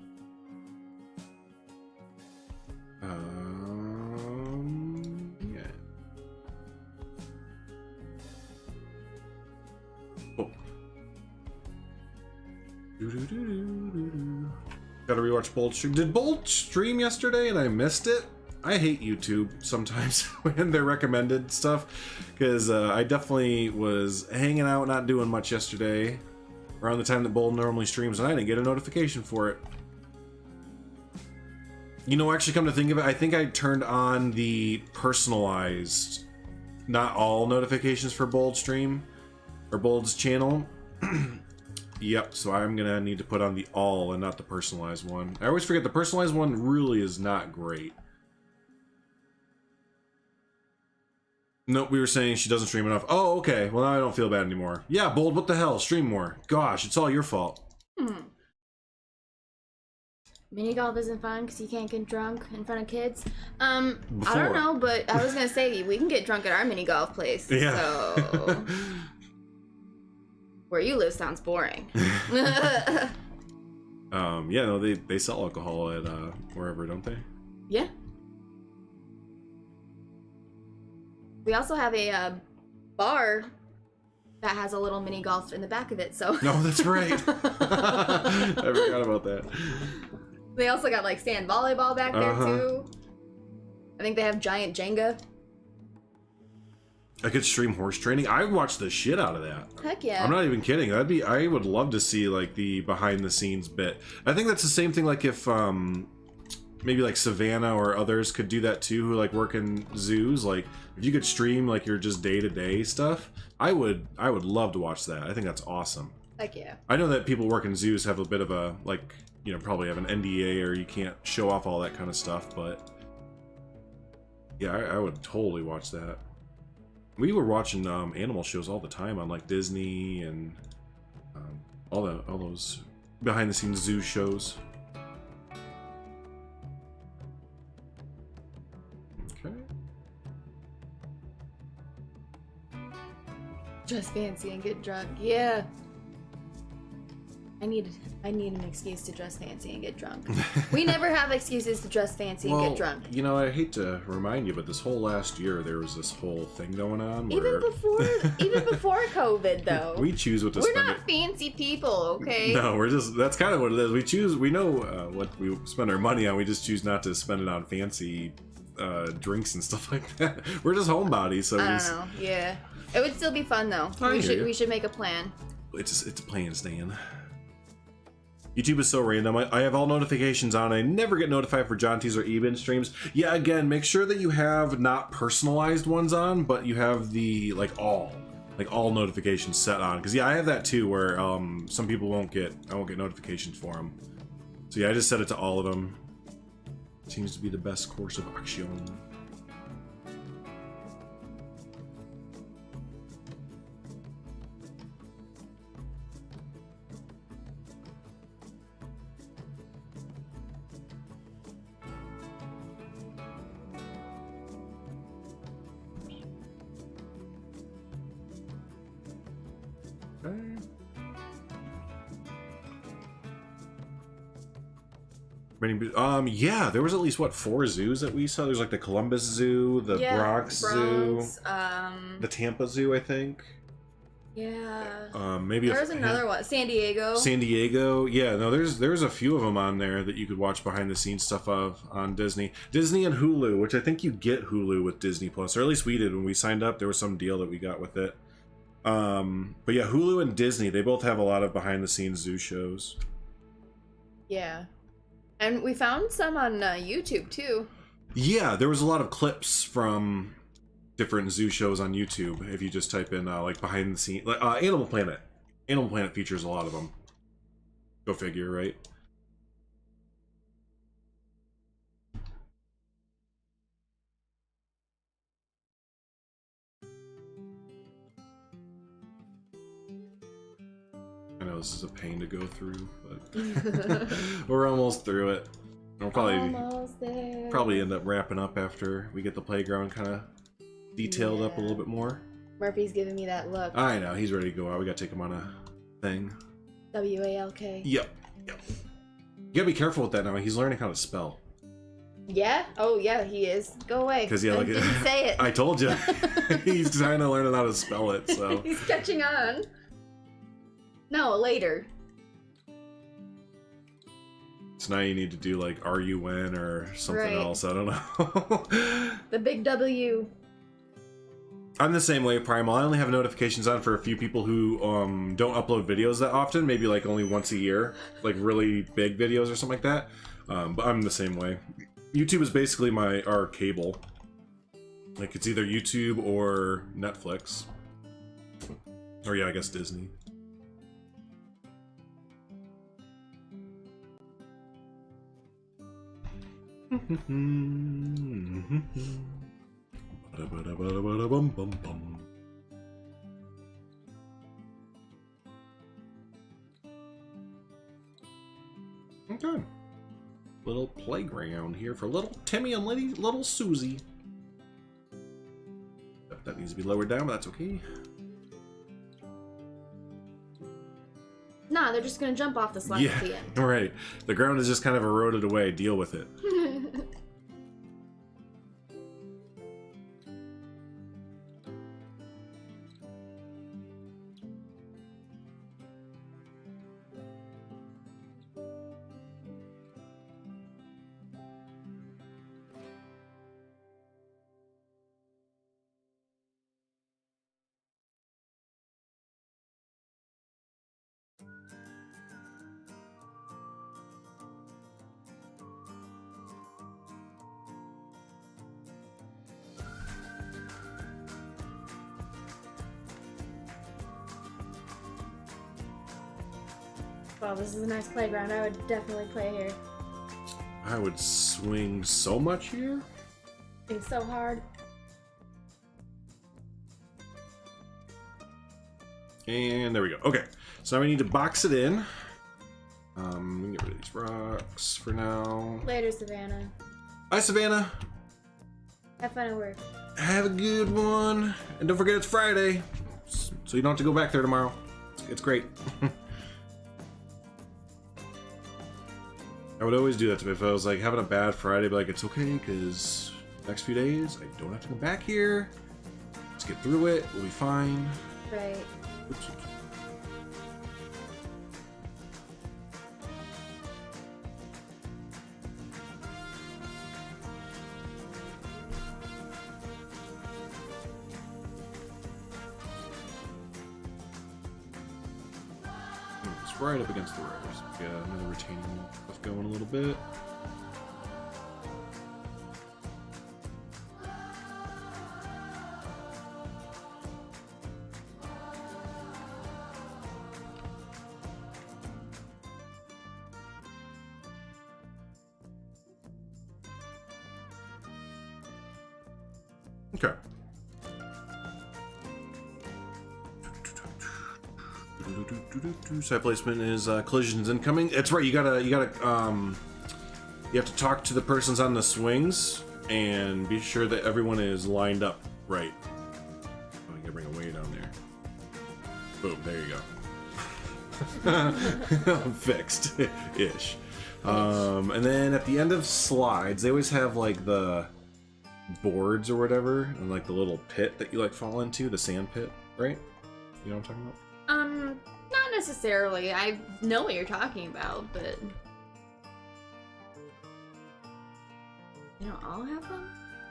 Yeah. Oh. Gotta rewatch Bold Stream. Did Bold stream yesterday and I missed it? I hate YouTube sometimes when they're recommended stuff, because I definitely was hanging out, not doing much yesterday, around the time that Bold normally streams, and I didn't get a notification for it. You know, actually, come to think of it, I think I turned on the personalized, not all notifications for Bold stream, or Bold's channel. Yep, so I'm gonna need to put on the all and not the personalized one. I always forget the personalized one really is not great. Nope, we were saying she doesn't stream enough. Oh, okay. Well, now I don't feel bad anymore. Yeah, Bold, what the hell? Stream more. Gosh, it's all your fault. Mini golf isn't fun because you can't get drunk in front of kids. I don't know, but I was gonna say we can get drunk at our mini golf place. Yeah. So where you live sounds boring. Yeah, no, they sell alcohol at wherever, don't they? Yeah. We also have a bar that has a little mini golf in the back of it, so... No, that's right. I forgot about that. They also got, like, sand volleyball back there, too. I think they have giant Jenga. I could stream horse training. I would watch the shit out of that. Heck yeah. I'm not even kidding. I would love to see, like, the behind-the-scenes bit. I think that's the same thing, like, if, maybe, like, Savannah or others could do that, too, who, like, work in zoos. Like, if you could stream, like, your just day-to-day stuff, I would love to watch that. I think that's awesome. Heck yeah. I know that people work in zoos have a bit of a, like, you know, probably have an NDA or you can't show off all that kind of stuff, but yeah, I would totally watch that. We were watching animal shows all the time on, like, Disney and all those behind-the-scenes zoo shows. Okay. Dress fancy and get drunk. Yeah. I need an excuse to dress fancy and get drunk. We never have excuses to dress fancy and get drunk. You know, I hate to remind you, but this whole last year there was this whole thing going on. Where Even before COVID, though. We choose what to We're spend. We're not fancy people, okay? No, that's kind of what it is. We know what we spend our money on. We just choose not to spend it on fancy drinks and stuff like that. We're just homebodies, so I don't know. Yeah. It would still be fun though. We should make a plan. It's a plan, Stan. YouTube is so random. I have all notifications on. I never get notified for Jonty's or Eben streams. Yeah, again, make sure that you have not personalized ones on, but you have the all notifications set on. Because yeah, I have that too, where some people I won't get notifications for them. So yeah, I just set it to all of them. Seems to be the best course of action. Yeah, there was at least 4 zoos that we saw. There's like the Columbus Zoo, the Bronx Zoo, the Tampa Zoo, I think. Yeah. Maybe there was another one, San Diego. San Diego, yeah. No, there's a few of them on there that you could watch behind the scenes stuff of on Disney and Hulu, which I think you get Hulu with Disney Plus, or at least we did when we signed up. There was some deal that we got with it. But yeah, Hulu and Disney, they both have a lot of behind the scenes zoo shows. Yeah. And we found some on YouTube too. Yeah, there was a lot of clips from different zoo shows on YouTube. If you just type in like behind the scenes, like Animal Planet. Animal Planet features a lot of them. Go figure, right? I know this is a pain to go through, but we're almost through it. We'll probably end up wrapping up after we get the playground kind of detailed up a little bit more. Murphy's giving me that look. I know, he's ready to go out. We gotta take him on a thing. WALK. Yep. You gotta be careful with that now. He's learning how to spell. Yeah? Oh yeah, he is. Go away. Because yeah, didn't say it. I told you. He's kind of learning how to spell it, so. He's catching on. No, later. So now you need to do like RUN or something else. I don't know. The big W. I'm the same way, Primal. I only have notifications on for a few people who don't upload videos that often. Maybe like only once a year, like really big videos or something like that. But I'm the same way. YouTube is basically our cable. Like it's either YouTube or Netflix. Or yeah, I guess Disney. Okay. Little playground here for little Timmy and little Susie. That needs to be lowered down, but that's okay. Nah, they're just gonna jump off the slide at the end. Right. The ground is just kind of eroded away. Deal with it. Wow, this is a nice playground. I would definitely play here. I would swing so much here. It's so hard. And there we go. Okay, so now we need to box it in. We can get rid of these rocks for now. Later, Savannah. Bye, Savannah. Have fun at work. Have a good one. And don't forget it's Friday. so you don't have to go back there tomorrow. It's great. I would always do that to me if I was like having a bad Friday, but like it's okay because next few days I don't have to come back here. Let's get through it. We'll be fine. Right. Oops. It's right up against the road. Yeah, another retaining wall stuff going a little bit. Okay. Side placement is collisions incoming. It's right. You have to talk to the persons on the swings and be sure that everyone is lined up right. Oh, you gotta bring a way down there. Boom. There you go. Fixed ish. And then at the end of slides, they always have like the boards or whatever, and like the little pit that you like fall into, the sand pit, right? You know what I'm talking about? Not necessarily. I know what you're talking about, but you don't all have them?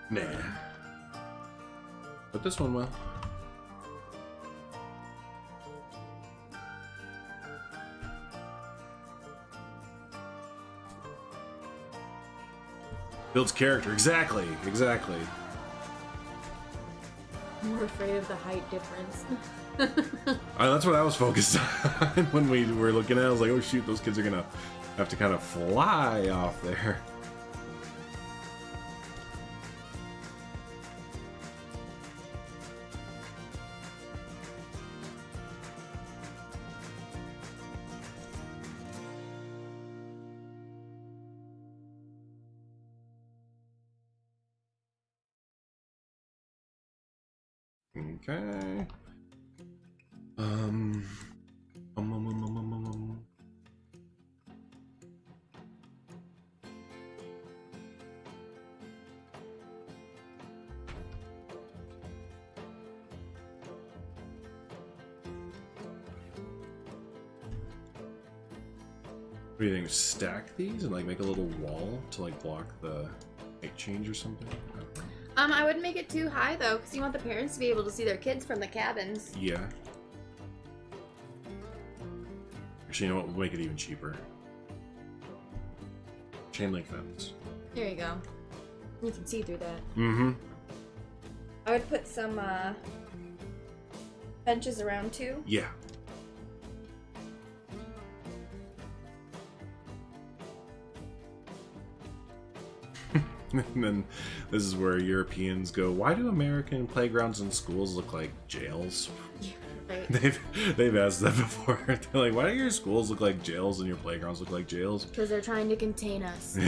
Nah. But this one will. Builds character. Exactly. Exactly. I'm more afraid of the height difference. That's what I was focused on when we were looking at it. I was like, oh shoot, those kids are gonna have to kind of fly off there. Okay. What do you think? Stack these and like make a little wall to like block the height change or something? I don't know. I wouldn't make it too high though, because you want the parents to be able to see their kids from the cabins. Yeah. Actually, you know what? We'll make it even cheaper. Chain link fence. There you go. You can see through that. Mm-hmm. I would put some benches around too. Yeah. And then this is where Europeans go, why do American playgrounds and schools look like jails? Yeah, right. They've asked that before. They're like, why do your schools look like jails and your playgrounds look like jails? Because they're trying to contain us.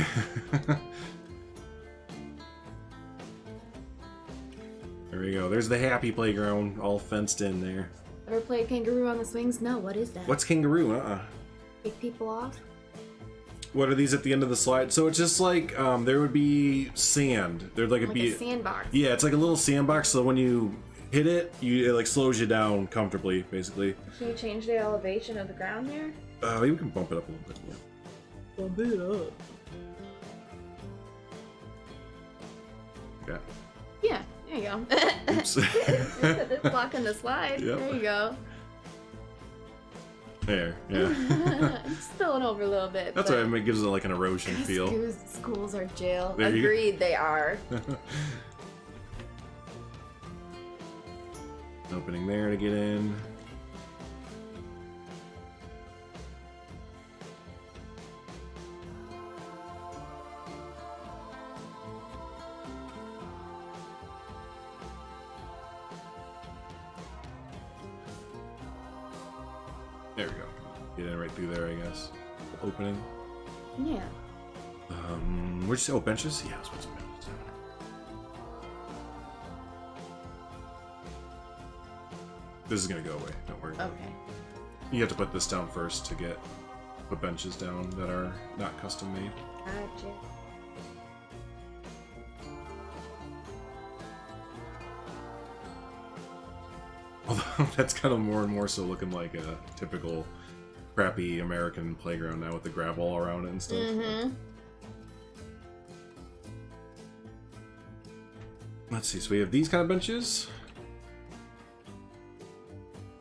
There we go. There's the happy playground all fenced in there. Ever played kangaroo on the swings? No, what is that? What's kangaroo? Kick people off? What are these at the end of the slide? So it's just like there would be sand. There'd like, Like a sandbox. Yeah, it's like a little sandbox. So when you hit it, it like slows you down comfortably, basically. Can you change the elevation of the ground there? Maybe we can bump it up a little bit. Yeah. Bump it up. Yeah. Yeah, there you go. Oops. They're blocking the slide. Yep. There you go. There, yeah. It's spilling over a little bit. That's right. It gives it like an erosion feel. Schools are jail. There you go. Agreed, they are. Opening there to get in. There we go. Get in right through there, I guess. Opening. Yeah. Where'd you say? Oh, benches? Yeah, let's put some benches. This is gonna go away. Don't worry. Okay. You have to put this down first to put benches down that are not custom made. Gotcha. Although that's kind of more and more so looking like a typical crappy American playground now with the gravel all around it and stuff. Mm-hmm. Let's see, so we have these kind of benches.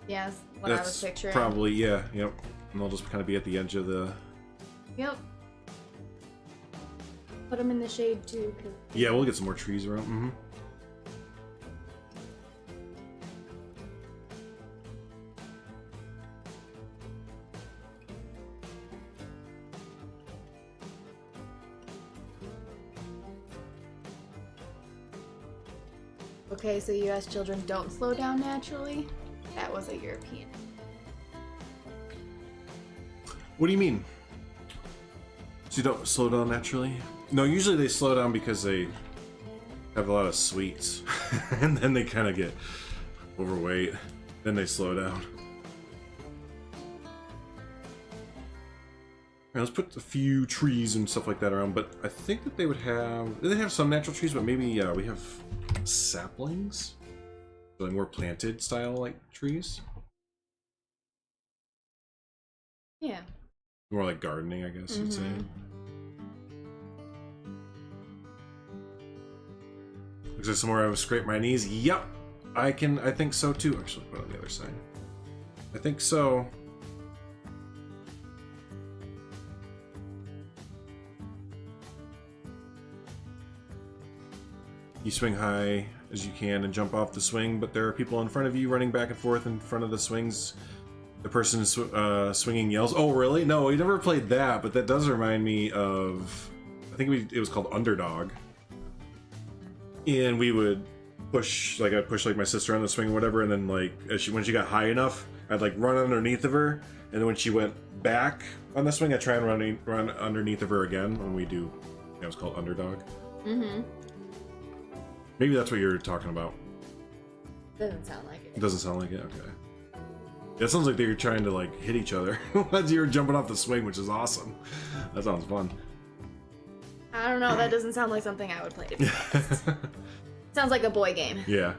Yes, what I was picturing. Probably, yeah, yep. And they'll just kind of be at the edge of the... Yep. Put them in the shade too. Yeah, we'll get some more trees around. Mm-hmm. Okay, so US children don't slow down naturally? That was a European. What do you mean? So you don't slow down naturally? No, usually they slow down because they have a lot of sweets. And then they kind of get overweight. Then they slow down. Alright, let's put a few trees and stuff like that around, but I think that they would have... They have some natural trees, but maybe we have saplings? Like more planted style like trees? Yeah. More like gardening, I guess you'd say. Looks like somewhere I would scrape my knees. Yup! I think so too. Actually, put it on the other side. I think so. You swing high as you can and jump off the swing, but there are people in front of you running back and forth in front of the swings. The person swinging yells, "Oh, really? No, we never played that, but that does remind me of... I think it was called Underdog. And we would push, I'd push my sister on the swing or whatever, and then when she got high enough, I'd run underneath of her, and then when she went back on the swing, I'd try and run underneath of her again when we do... It was called Underdog. Mm-hmm. Maybe that's what you're talking about. Doesn't sound like it. It doesn't sound like it? Okay. It sounds like they were trying to hit each other as you were jumping off the swing, which is awesome. That sounds fun. I don't know, that doesn't sound like something I would play, to be honest. Sounds like a boy game. Yeah.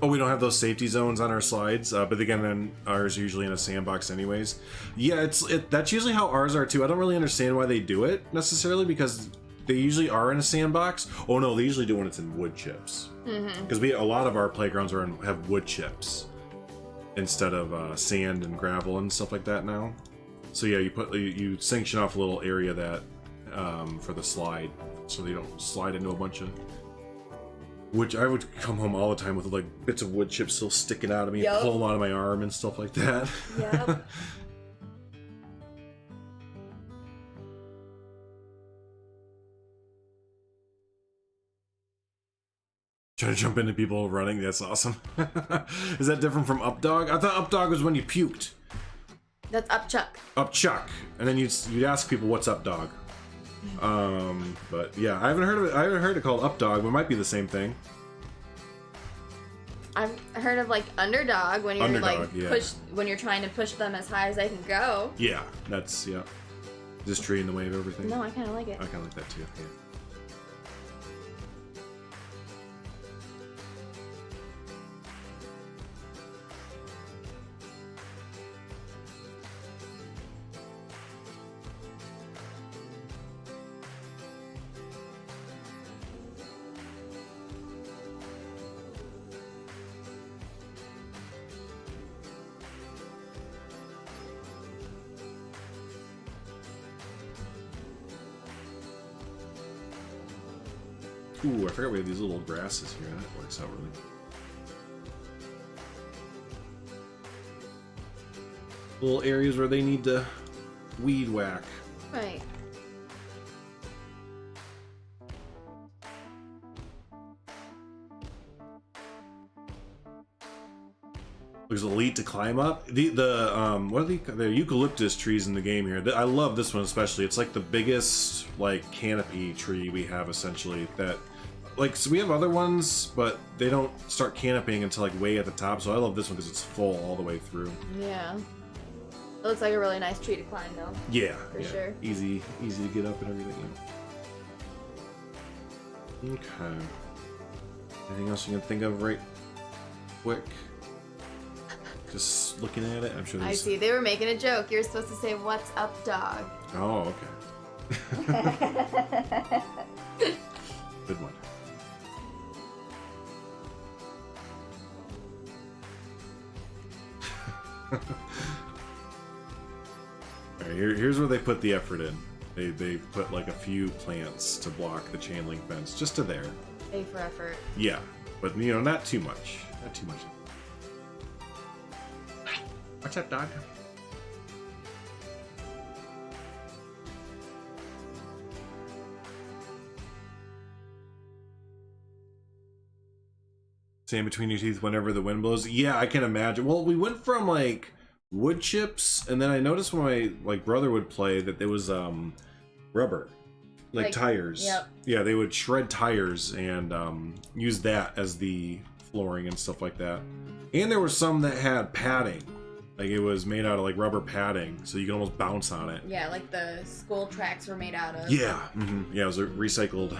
Oh, we don't have those safety zones on our slides, but again, then ours are usually in a sandbox anyways. Yeah, that's usually how ours are too. I don't really understand why they do it necessarily, because they usually are in a sandbox. Oh no, they usually do when it's in wood chips. Because a lot of our playgrounds have wood chips instead of sand and gravel and stuff like that now. So yeah, you sanction off a little area that for the slide, so they don't slide into a bunch of... Which I would come home all the time with bits of wood chips still sticking out of me, and pull them out of my arm and stuff like that. Yep. Trying to jump into people running, that's awesome. Is that different from Updog? I thought Updog was when you puked. That's Upchuck. Upchuck. And then you'd ask people, what's up, dog? But yeah, I haven't heard of it. I haven't heard it called Updog, but it might be the same thing. I've heard of Underdog when you're Underdog, when you're trying to push them as high as they can go. Yeah, that's Is this tree in the way of everything? No, I kind of like it. I kind of like that too. Yeah. Ooh, I forgot we have these little grasses here. That works out really. Little areas where they need to weed whack. Right. Looks elite to climb up. What are the eucalyptus trees in the game here? I love this one especially. It's like the biggest like canopy tree we have essentially. That like so we have other ones, but they don't start canopying until like way at the top. So I love this one because it's full all the way through. Yeah. It looks like a really nice tree to climb though. Yeah, for sure. Easy to get up and everything. Yeah. Okay. Anything else you can think of right quick? Just looking at it, I'm sure there's... I see. They were making a joke. You're supposed to say, "What's up, dog?" Oh, okay. Good one. All right, here's where they put the effort in. They put like a few plants to block the chain link fence, just to there. A for effort. Yeah, but you know, not too much. Not too much. What's up, dog? Sand between your teeth whenever the wind blows. Yeah, I can imagine. Well, we went from like wood chips, and then I noticed when my like brother would play that there was rubber, like tires. Yep. Yeah, they would shred tires and use that as the flooring and stuff like that. And there were some that had padding. Like it was made out of like rubber padding, so you can almost bounce on it. Yeah, like the school tracks were made out of. Yeah, yeah, it was recycled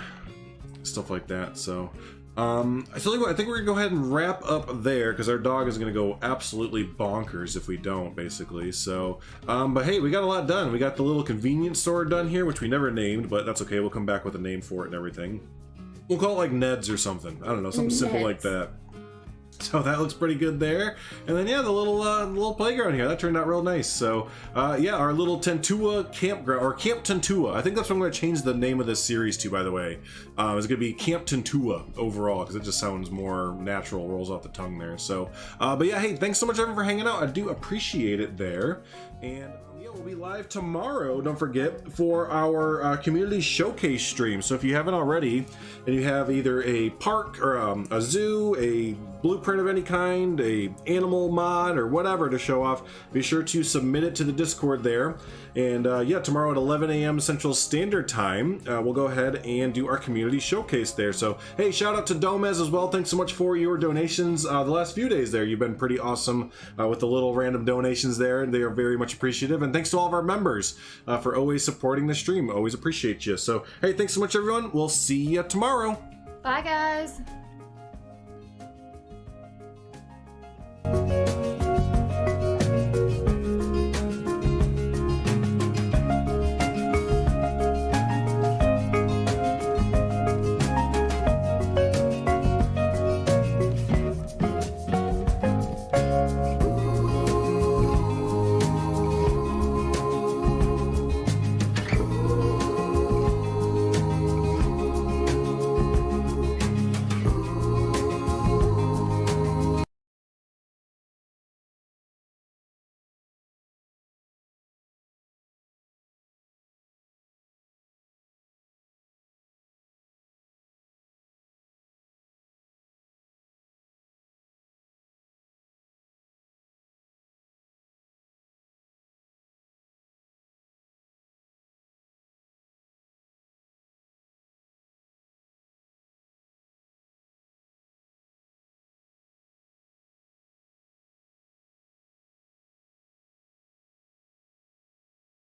stuff like that. So, I tell you what, I think we're gonna go ahead and wrap up there because our dog is gonna go absolutely bonkers if we don't, basically. So, but hey, we got a lot done. We got the little convenience store done here, which we never named, but that's okay. We'll come back with a name for it and everything. We'll call it like Ned's or something. I don't know, something simple like that. So that looks pretty good there. And then yeah, the little playground here, that turned out real nice. So yeah, our little Tuntua Campground, or Camp Tuntua. I think that's what I'm going to change the name of this series to, by the way. It's going to be Camp Tuntua overall, because it just sounds more natural, rolls off the tongue there. So, but yeah, hey, thanks so much everyone for hanging out. I do appreciate it there. And yeah, we'll be live tomorrow, don't forget, for our community showcase stream. So if you haven't already, and you have either a park or a zoo, a blueprint of any kind, a animal mod or whatever to show off, be sure to submit it to the Discord there. And yeah, tomorrow at 11 a.m. Central Standard Time, we'll go ahead and do our community showcase there. So hey, shout out to Domez as well. Thanks so much for your donations the last few days there. You've been pretty awesome with the little random donations there, and they are very much appreciative. And thanks to all of our members for always supporting the stream. Always appreciate you. So hey, thanks so much everyone. We'll see you tomorrow. Bye guys.